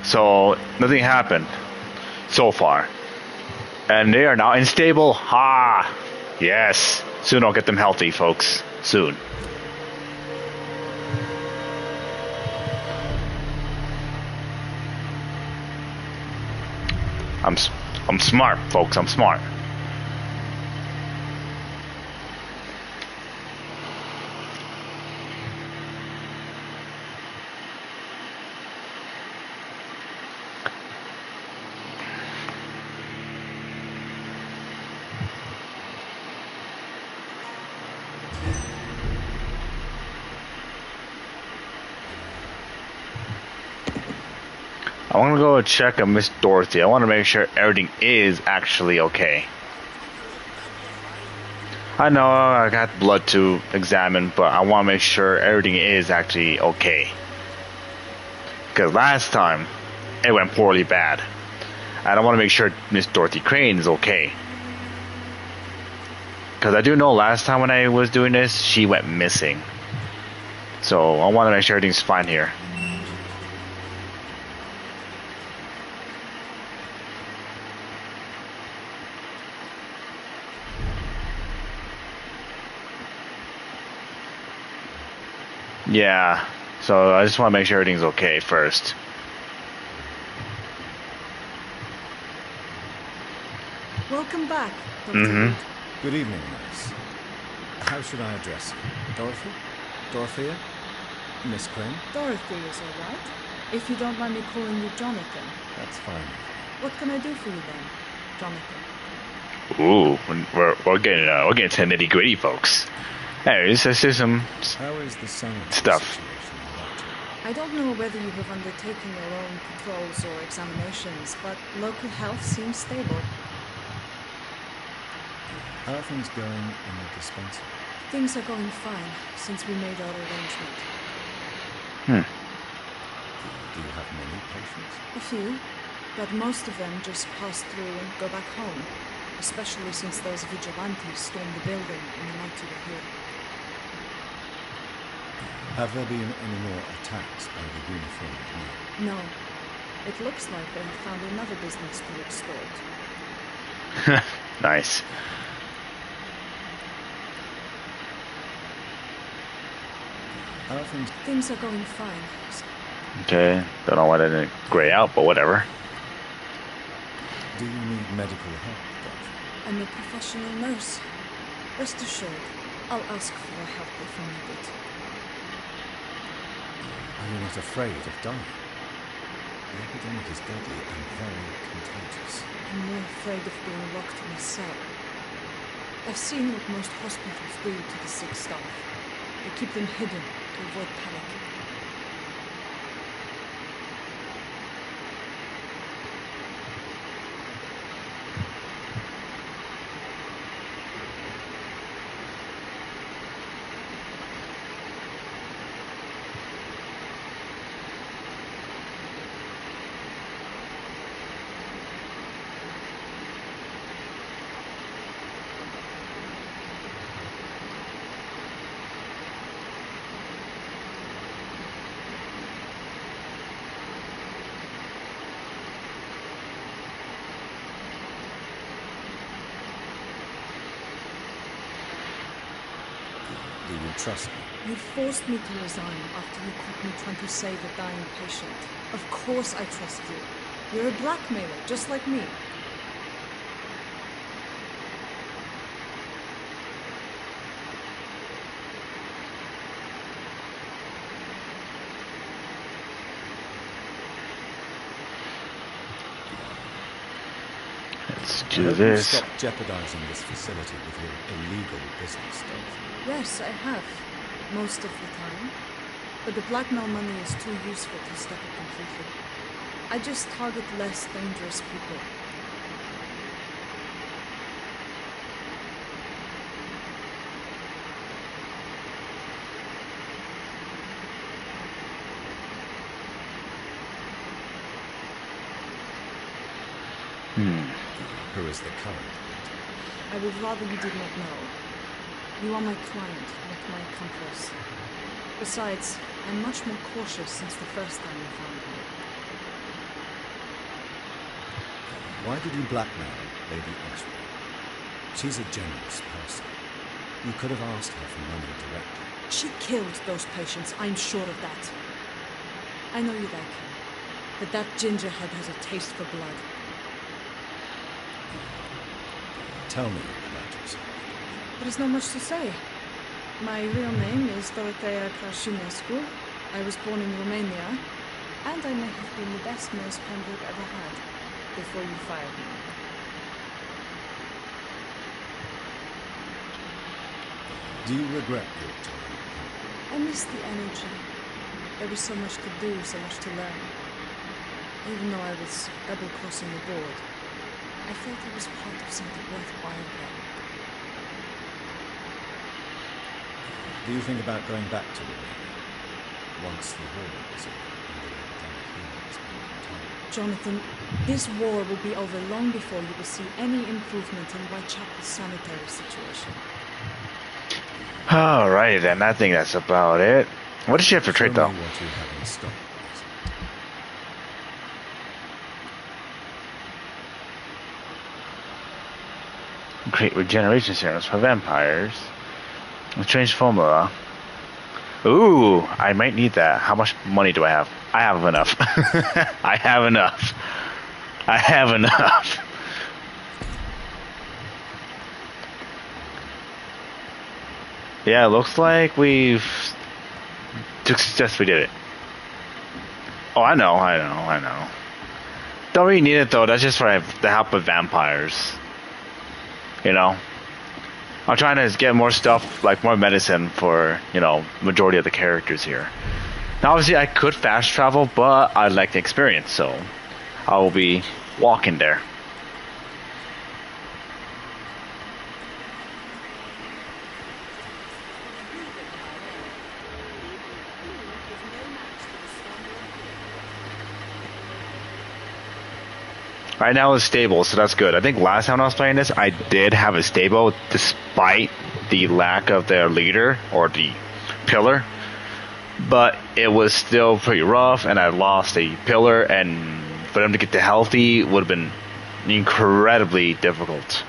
So nothing happened so far, and they are now unstable. Ha! Yes, soon I'll get them healthy, folks. Soon. I'm smart, folks. I'm smart. I want to go check on Miss Dorothy. I want to make sure everything is actually okay. I know I got blood to examine, but I want to make sure everything is actually okay. Because last time, it went poorly bad. And I want to make sure Miss Dorothy Crane is okay. Because I do know last time when I was doing this, she went missing. So I want to make sure everything's fine here. Yeah, so I just want to make sure everything's okay first.
Welcome back, Dr.
Good evening, nurse. How should I address you? Dorothy? Dorothea? Miss Crane?
Dorothy is all right. If you don't mind me calling you Jonathan.
That's fine.
What can I do for you then, Jonathan?
Ooh, we're getting to nitty gritty, folks. Anyways, let's do some stuff.
I don't know whether you have undertaken your own patrols or examinations, but local health seems stable.
How are things going in the dispensary?
Things are going fine since we made our arrangement.
Do you have many patients?
A few, but most of them just pass through and go back home, especially since those vigilantes stormed the building on the night you were here.
Have there been any more attacks by the uniformed men?
No. It looks like they have found another business to extort.
Nice.
How are things?
Things are going fine.
Okay, don't know why they didn't gray out, but whatever.
Do you need medical help, Doctor?
I'm a professional nurse. Rest assured, I'll ask for your help if I need it.
Are you not afraid of dying? The epidemic is deadly and very contagious.
I'm more afraid of being locked in a cell. I've seen what most hospitals do to the sick staff. They keep them hidden to avoid panic.
Do you trust me?
You forced me to resign after you caught me trying to save a dying patient. Of course I trust you. You're a blackmailer, just like me.
Let's do this.
Stop jeopardizing this facility with your illegal business stuff.
Yes, I have. Most of the time. But the blackmail money is too useful to stop it completely. I just target less dangerous people.
Who is the current?
I would rather you did not know. You are my client, not my accomplice. Besides, I'm much more cautious since the first time you found me.
Why did you blackmail Lady Ashby? She's a generous person. You could have asked her for money directly.
She killed those patients, I'm sure of that. I know you like her, but that gingerhead has a taste for blood.
Tell me about yourself.
There is not much to say. My real name is Dorothea Krashinescu. I was born in Romania, and I may have been the best nurse Pembroke ever had, before you fired me.
Do you regret your time?
I miss the energy. There was so much to do, so much to learn. Even though I was double-crossing the board, I felt I was part of something worthwhile there.
Do you think about going back to Romania once the war is over and the epidemic here has been contained?
Jonathan, this war will be over long before you will see any improvement in Whitechapel's sanitary situation.
Alrighty then, I think that's about it. What does she have for trade though?
What you have in stock,
Create regeneration serums for vampires. A strange formula. Ooh, I might need that. How much money do I have? I have enough. I have enough. I have enough. Yeah, it looks like we've successfully did it. Oh, I know. Don't really need it though. That's just for the help of vampires. You know, I'm trying to get more stuff, like more medicine for, you know, majority of the characters here. Now, obviously, I could fast travel, but I'd like the experience, so I will be walking there. Right now it's stable, so that's good. I think last time I was playing this, I did have a stable despite the lack of their leader or the pillar. But it was still pretty rough, and I lost a pillar, and for them to get to healthy would have been incredibly difficult.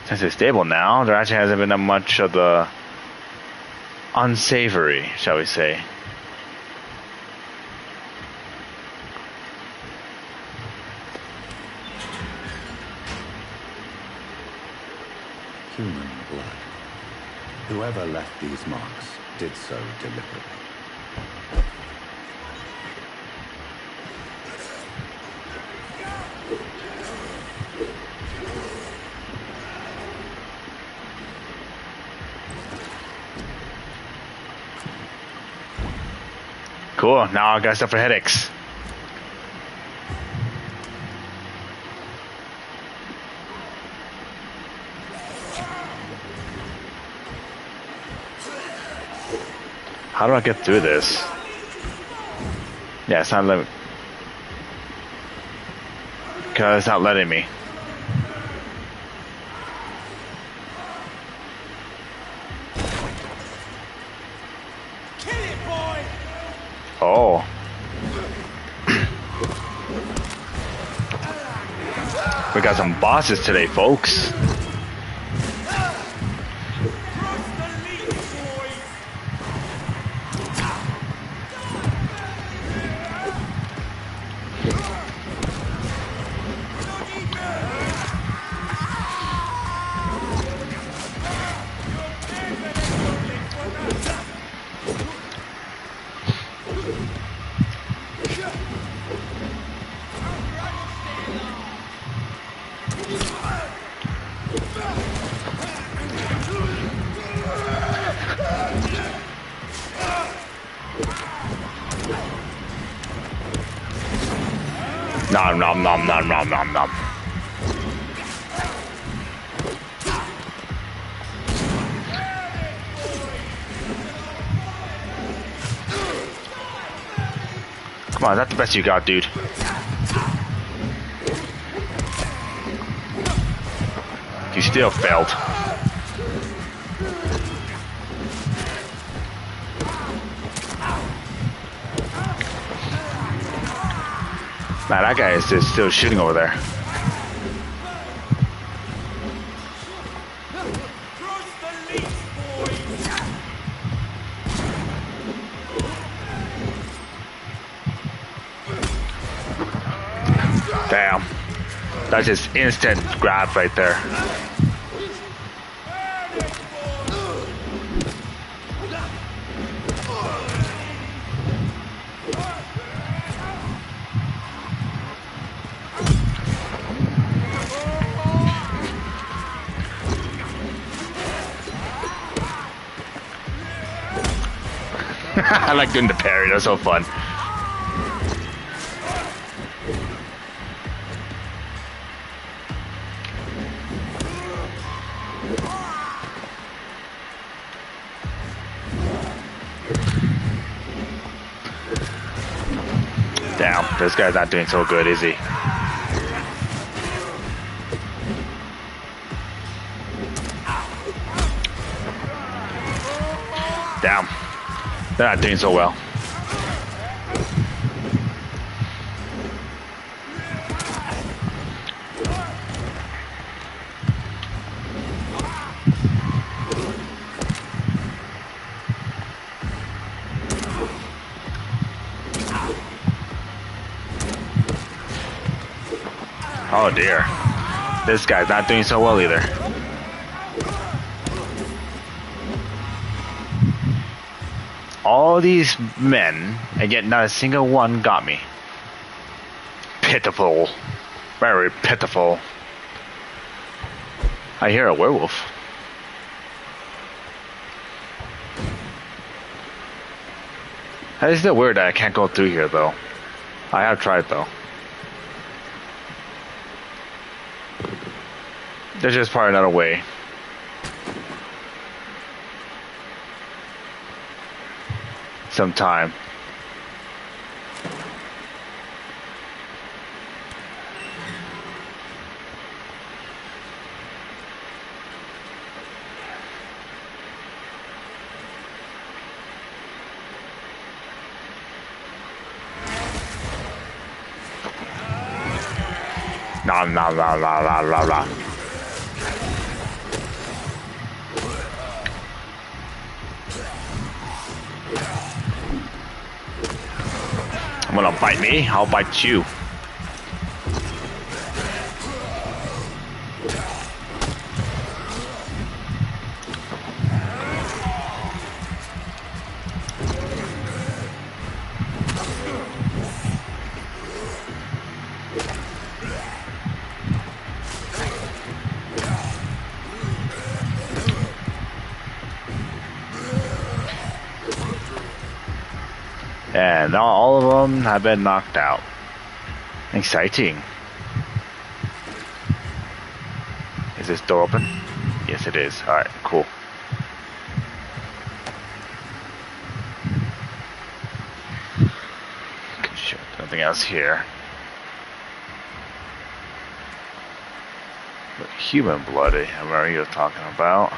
Since it's stable now, there actually hasn't been that much of the unsavory, shall we say.
Human blood. Whoever left these marks did so deliberately.
Cool, now I got stuff for headaches. How do I get through this? Yeah, it's not letting me. Because it's not letting me. Oh. We got some bosses today, folks. Nom nom nom nom nom nom nom. Come on, that's the best you got, dude. You still failed. Man, that guy is just still shooting over there. Damn. That's just instant grab right there. I like doing the parry, that's so fun. Damn, this guy's not doing so good, is he? Damn, they're not doing so well. Oh dear, this guy's not doing so well either. All these men, and yet not a single one got me. Pitiful. Very pitiful. I hear a werewolf. That is still weird that I can't go through here though. I have tried though. There's just probably another way. Sometime. Nah, nah, nah, nah, nah, nah, nah. Wanna bite me? I'll bite you. And all of them have been knocked out. Exciting. Is this door open? Yes, it is. Alright, cool. Sure, nothing else here. But human blood, I remember you were talking about.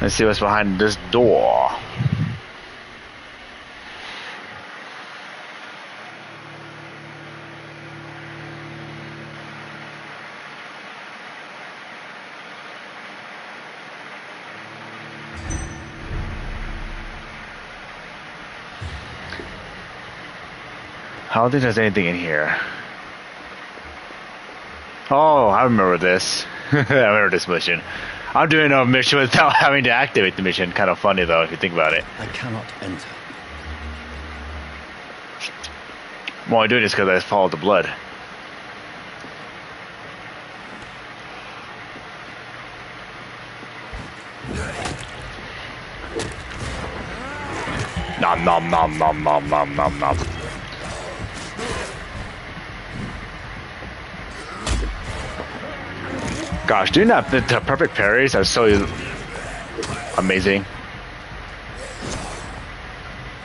Let's see what's behind this door. I don't think there's anything in here. Oh, I remember this. I remember this mission. I'm doing a mission without having to activate the mission. Kind of funny though, if you think about it.
I cannot enter.
I'm only doing this because I followed the blood. Nom nom nom nom nom nom nom nom. Gosh, doing that the perfect parries are so amazing.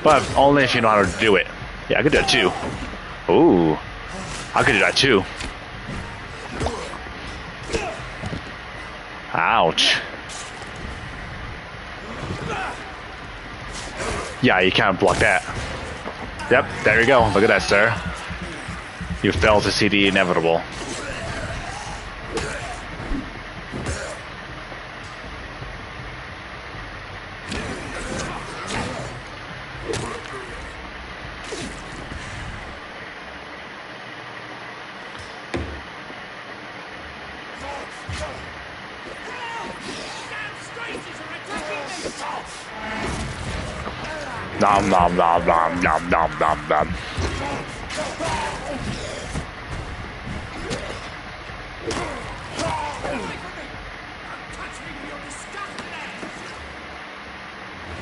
But only if you know how to do it. Yeah, I could do that too. Ooh, I could do that too. Ouch. Yeah, you can't block that. Yep, there you go. Look at that, sir. You failed to see the inevitable. Nom nom nom nom nom nom nom nom.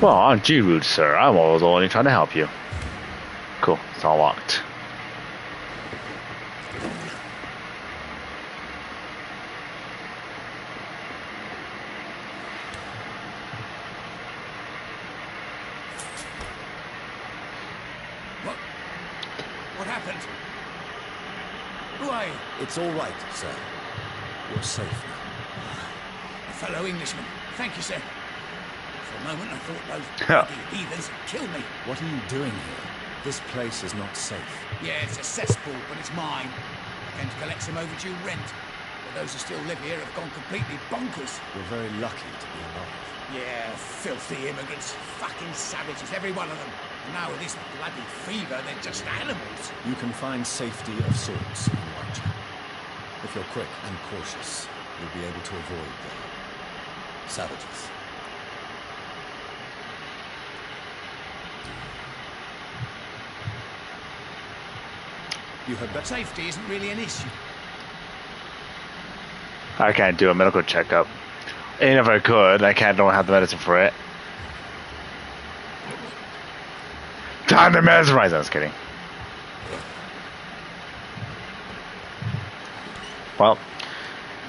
Well, aren't you rude, sir? I was only trying to help you. Cool, it's all locked.
What happened? Who are you?
It's all right, sir. You're safe now.
A fellow Englishman. Thank you, sir. For a moment, I thought those bloody heathens had killed me.
What are you doing here? This place is not safe.
Yeah, it's a cesspool, but it's mine. I came to collect some overdue rent. But those who still live here have gone completely bonkers.
You're very lucky to be alive.
Yeah, filthy immigrants. Fucking savages, every one of them. And now with this bloody fever, they're just animals.
You can find safety of sorts in Whitechapel. If you're quick and cautious, you'll be able to avoid the savages.
You had better. Safety isn't really an issue.
I can't do a medical checkup. And if I could, I don't have the medicine for it. Time to mesmerize. I was kidding. Well,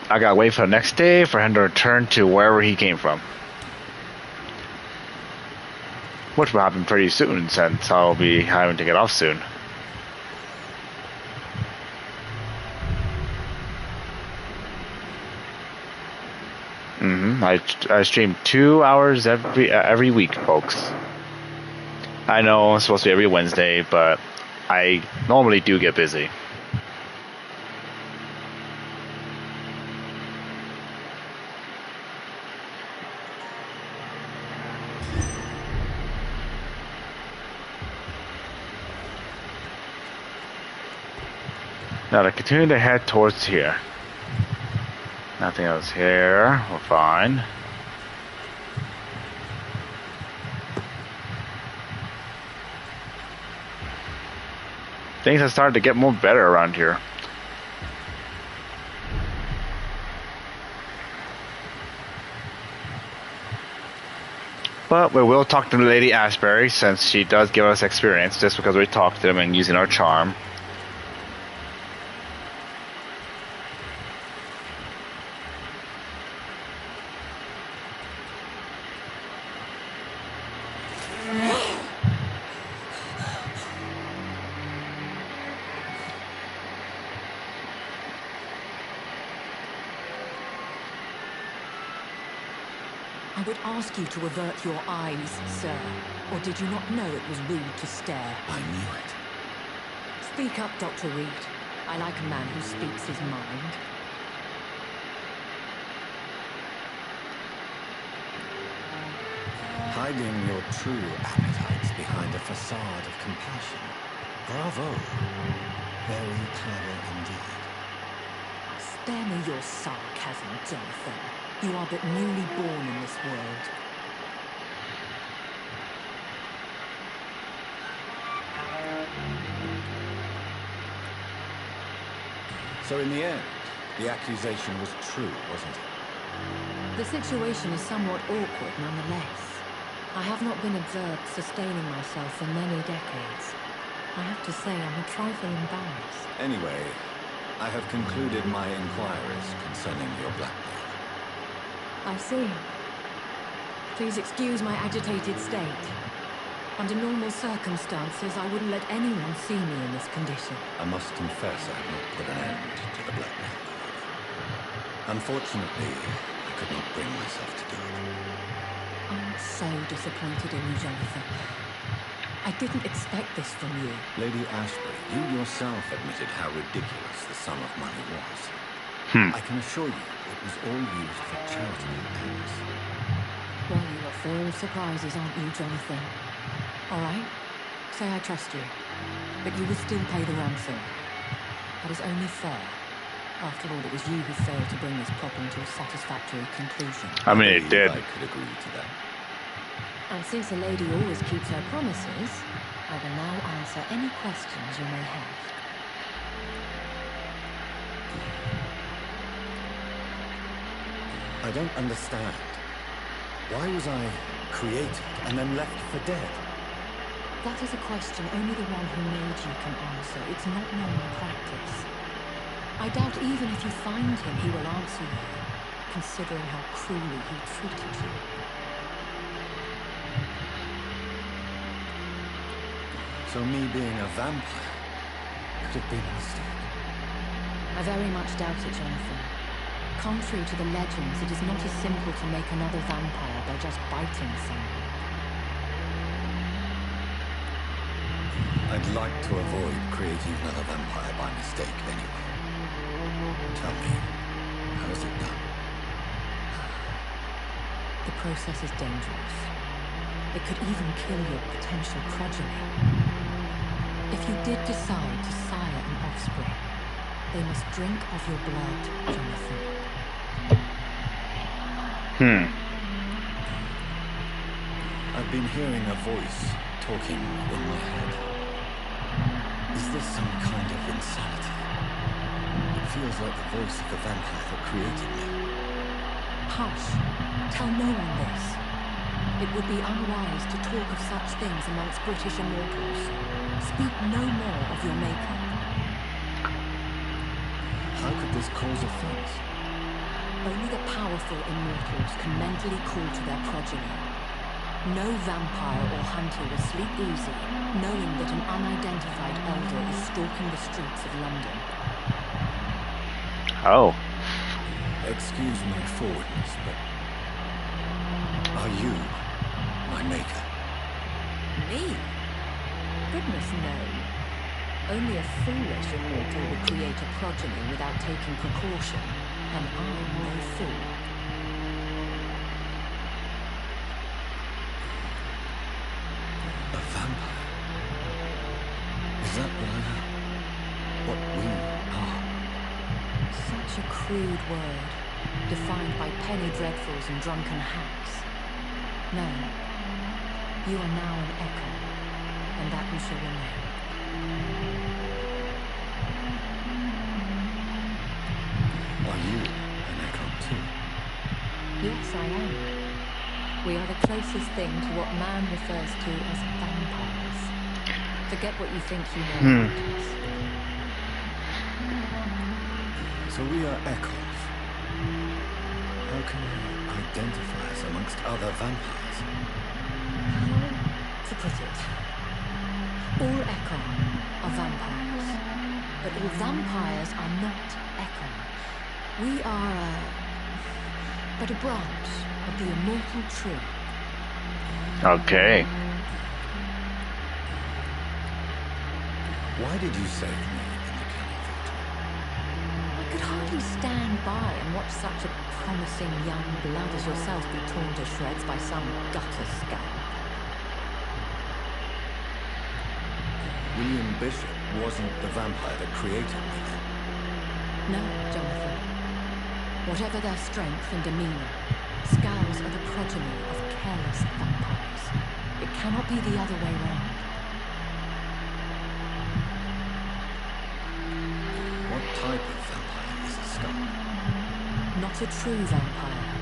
I gotta wait for the next day for him to return to wherever he came from. Which will happen pretty soon since I'll be having to get off soon. I stream 2 hours every week, folks. I know it's supposed to be every Wednesday, but I normally do get busy. Now to continue to head towards here. Nothing else here. We're fine. Things have started to get more better around here. But we will talk to Lady Ashbury since she does give us experience just because we talked to them and using our charm.
I would ask you to avert your eyes, sir. Or did you not know it was rude to stare?
I knew it.
Speak up, Dr. Reed. I like a man who speaks his mind.
Hiding your true appetites behind a facade of compassion Bravo. Very clever indeed.
Spare me your sarcasm, Jonathan. You are but newly born in this world.
So in the end, the accusation was true, wasn't it?
The situation is somewhat awkward nonetheless. I have not been observed sustaining myself for many decades. I have to say I'm a trifle embarrassed.
Anyway, I have concluded my inquiries concerning your blackmail.
I see. Please excuse my agitated state. Under normal circumstances, I wouldn't let anyone see me in this condition.
I must confess I have not put an end to the blackmail. Unfortunately, I could not bring myself to do it.
I'm so disappointed in you, Jonathan. I didn't expect this from you.
Lady Ashbury, you yourself admitted how ridiculous the sum of money was. I can assure you it was all used for charitable ends.
Well, you are full of surprises, aren't you, Jonathan? All right, say I trust you, but you will still pay the ransom. That is only fair. After all, it was you who failed to bring this problem to a satisfactory conclusion.
I mean, it did.
I could agree to that.
And since a lady always keeps her promises, I will now answer any questions you may have.
I don't understand. Why was I created and then left for dead?
That is a question only the one who made you can answer. It's not normal practice. I doubt even if you find him, he will answer you, considering how cruelly he treated you.
So me being a vampire could have been a mistake.
I very much doubt it, Jonathan. Contrary to the legends, it is not as simple to make another vampire by just biting someone.
I'd like to avoid creating another vampire by mistake anyway. Tell me, how is it done?
The process is dangerous. It could even kill your potential progeny. If you did decide to sire an offspring, they must drink of your blood, Jonathan.
I've been hearing a voice talking in my head. Is this some kind of insanity? It feels like the voice of the vampire that created me.
Hush. Tell no one this. It would be unwise to talk of such things amongst British immortals. Speak no more of your maker.
How could this cause offense?
Only the powerful immortals can mentally call to their progeny. No vampire or hunter will sleep easy, knowing that an unidentified elder is stalking the streets of London.
Oh.
Excuse my forwardness, but are you my maker?
Me? Goodness no. Only a foolish immortal would create a progeny without taking precaution, and I'm no fool.
A vampire? Is that what I am? What we are?
Such a crude word, defined by penny dreadfuls and drunken hacks. No, you are now an echo, and that you shall remain.
Are you an echo too?
Yes, I am. We are the closest thing to what man refers to as vampires. Forget what you think you know about us.
So we are echoes. How can we identify us amongst other vampires?
To put it, all echo are vampires, but all vampires are not echo. We are but a branch of the immortal tree.
Okay.
Why did you save me in the cannon fort?
I could hardly stand by and watch such a promising young blood as yourself be torn to shreds by some gutter scum.
William Bishop wasn't the vampire that created me then.
No, Jonathan. Whatever their strength and demeanor, Scowls are the progeny of careless vampires. It cannot be the other way round.
What type of vampire is a Scowl?
Not a true vampire.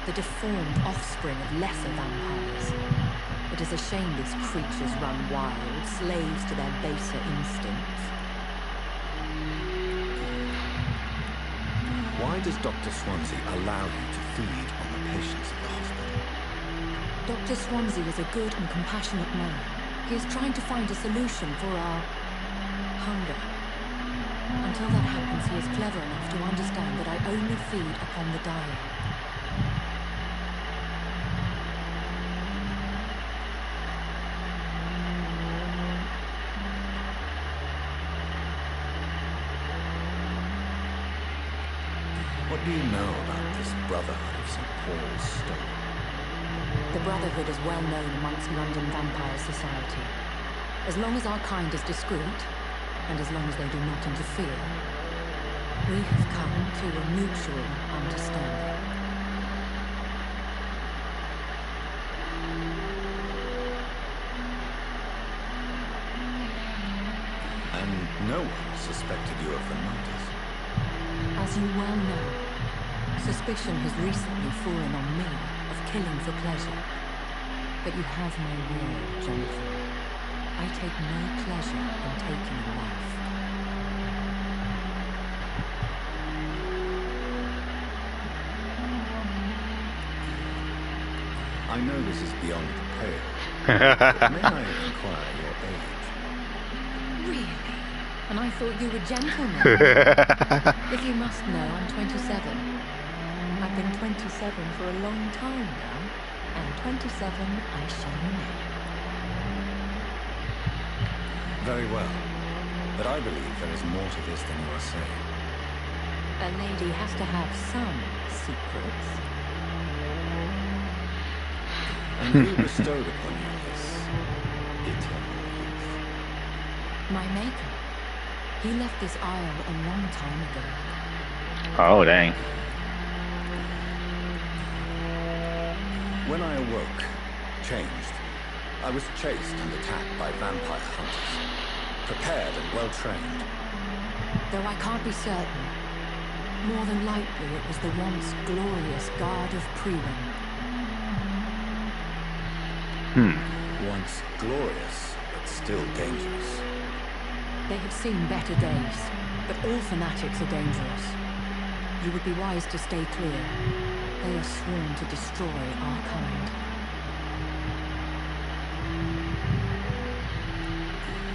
The deformed offspring of lesser vampires. It is a shame these creatures run wild, slaves to their baser instincts.
Why does Dr. Swansea allow you to feed on the patients of the hospital?
Dr. Swansea is a good and compassionate man. He is trying to find a solution for our hunger. Until that happens, he is clever enough to understand that I only feed upon the dying.
What do you know about this Brotherhood of St. Paul's Stone?
The Brotherhood is well known amongst London Vampire Society. As long as our kind is discreet, and as long as they do not interfere, we have come to a mutual understanding.
And no one suspected you of the murders?
As you well know, suspicion has recently fallen on me of killing for pleasure. But you have my word, Jonathan. I take no pleasure in taking a life.
I know this is beyond the pale, but may I inquire your age?
Really? And I thought you were gentlemen. If you must know, I'm 27. I've been 27 for a long time now, and 27 I shall remain.
Very well, but I believe there is more to this than you are saying.
A lady has to have some secrets.
And who bestowed upon you this eternal youth?
My maker. He left this isle a long time ago.
Oh, dang.
When I awoke, changed, I was chased and attacked by vampire hunters. Prepared and well-trained.
Though I can't be certain, more than likely it was the once glorious Guard of Prewin.
Once glorious, but still dangerous.
They have seen better days, but all fanatics are dangerous. You would be wise to stay clear. They are sworn to destroy our kind.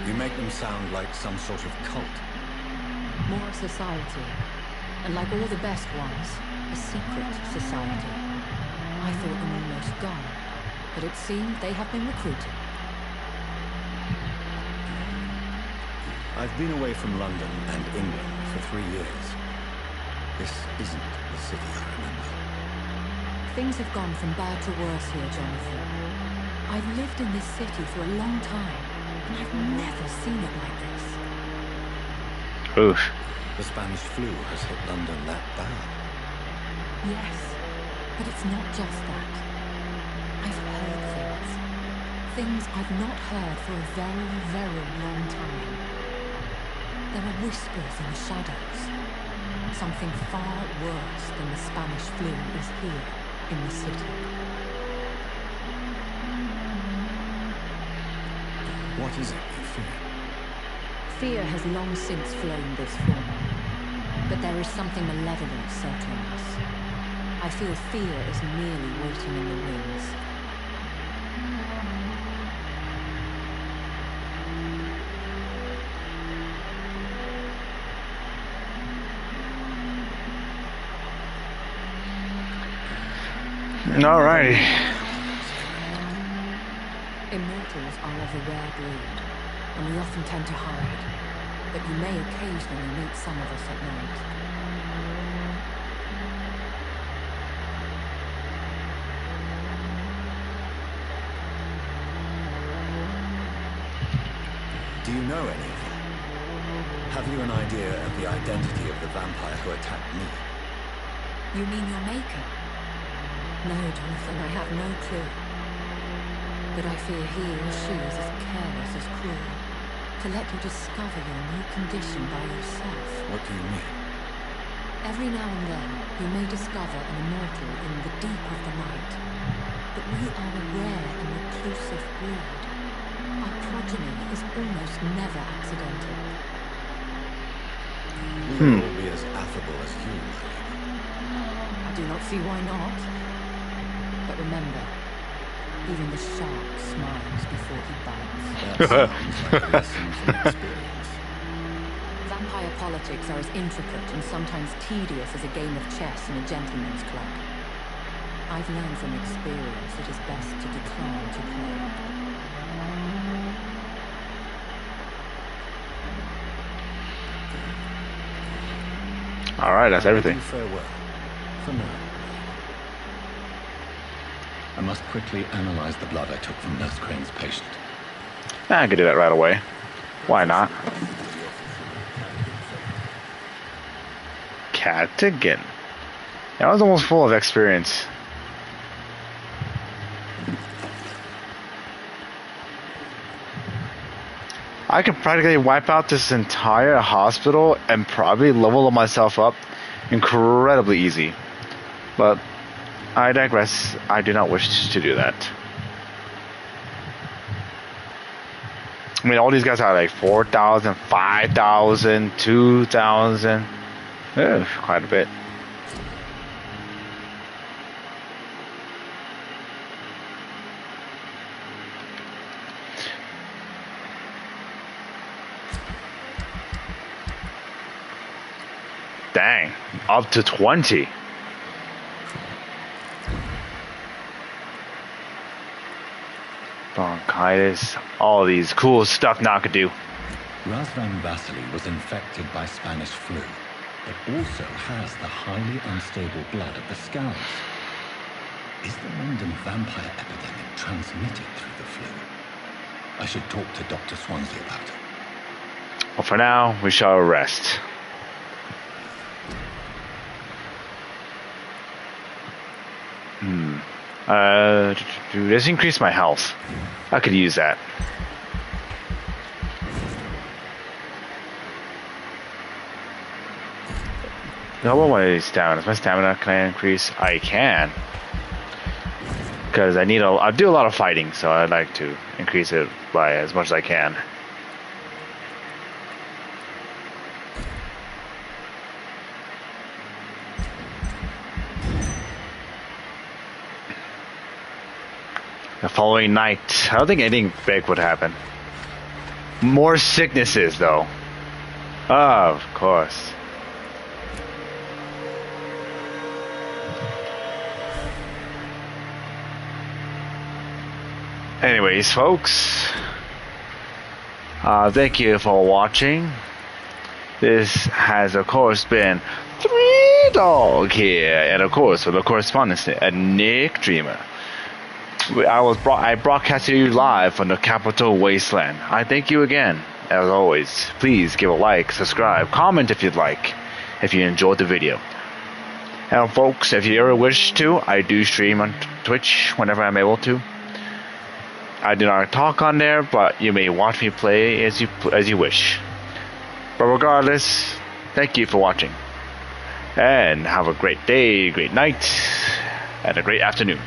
You make them sound like some sort of cult.
More a society, and like all the best ones, a secret society. I thought them almost gone, but it seemed they have been recruited.
I've been away from London and England for 3 years. This isn't the city I remember.
Things have gone from bad to worse here, Jonathan. I've lived in this city for a long time, and I've never seen it like this.
Oof.
The Spanish flu has hit London that bad.
Yes, but it's not just that. I've heard things. Things I've not heard for a very, very long time. There are whispers in the shadows. Something far worse than the Spanish flu is here in the city.
What is it you fear?
Fear has long since flown this form. But there is something malevolent circling us. I feel fear is merely waiting in the wings.
Alrighty.
Immortals are of a rare breed, and we often tend to hide. But you may occasionally meet some of us at night.
Do you know any of them? Have you an idea of the identity of the vampire who attacked me?
You mean your maker? No, Jonathan, I have no clue. But I fear he or she is as careless as cruel to let you discover your new condition by yourself.
What do you mean?
Every now and then, you may discover an immortal in the deep of the night. But we are a rare and reclusive breed. Our progeny is almost never accidental.
We will all be as affable as you.
I do not see why not. But remember, even the shark smiles before he bites.
That sounds like a lesson from experience.
Vampire politics are as intricate and sometimes tedious as a game of chess in a gentleman's club. I've learned from experience it is best to decline to play.
Alright, that's everything.
Farewell. For now. I must quickly analyze the blood I took from Nurse Crane's patient.
I could do that right away. Why not? Catigan. Yeah, I was almost full of experience. I could practically wipe out this entire hospital and probably level myself up incredibly easy. But I digress. I do not wish to do that. I mean, all these guys are like 4,000, 5,000, 2,000. Quite a bit. Dang, up to 20. Bronchitis, all these cool stuff now I could do.
Razvan Vasily was infected by Spanish flu, but also has the highly unstable blood of the Scouts. Is the London vampire epidemic transmitted through the flu? I should talk to Dr. Swansea about it.
Well, for now, we shall rest. Let's increase my health. I could use that. How about my stamina? Is my stamina, can I increase? I can. Because I do a lot of fighting, so I'd like to increase it by as much as I can. The following night, I don't think anything big would happen. More sicknesses, though. Of course. Anyways, folks, thank you for watching. This has, of course, been Threedogg here, and of course, with the correspondence, Nick Dreamer. I broadcasted you live from the Capital Wasteland. I thank you again, as always. Please give a like, subscribe, comment if you'd like, if you enjoyed the video. And folks, if you ever wish to, I do stream on Twitch whenever I'm able to. I do not talk on there, but you may watch me play as you wish. But regardless, thank you for watching. And have a great day, great night, and a great afternoon.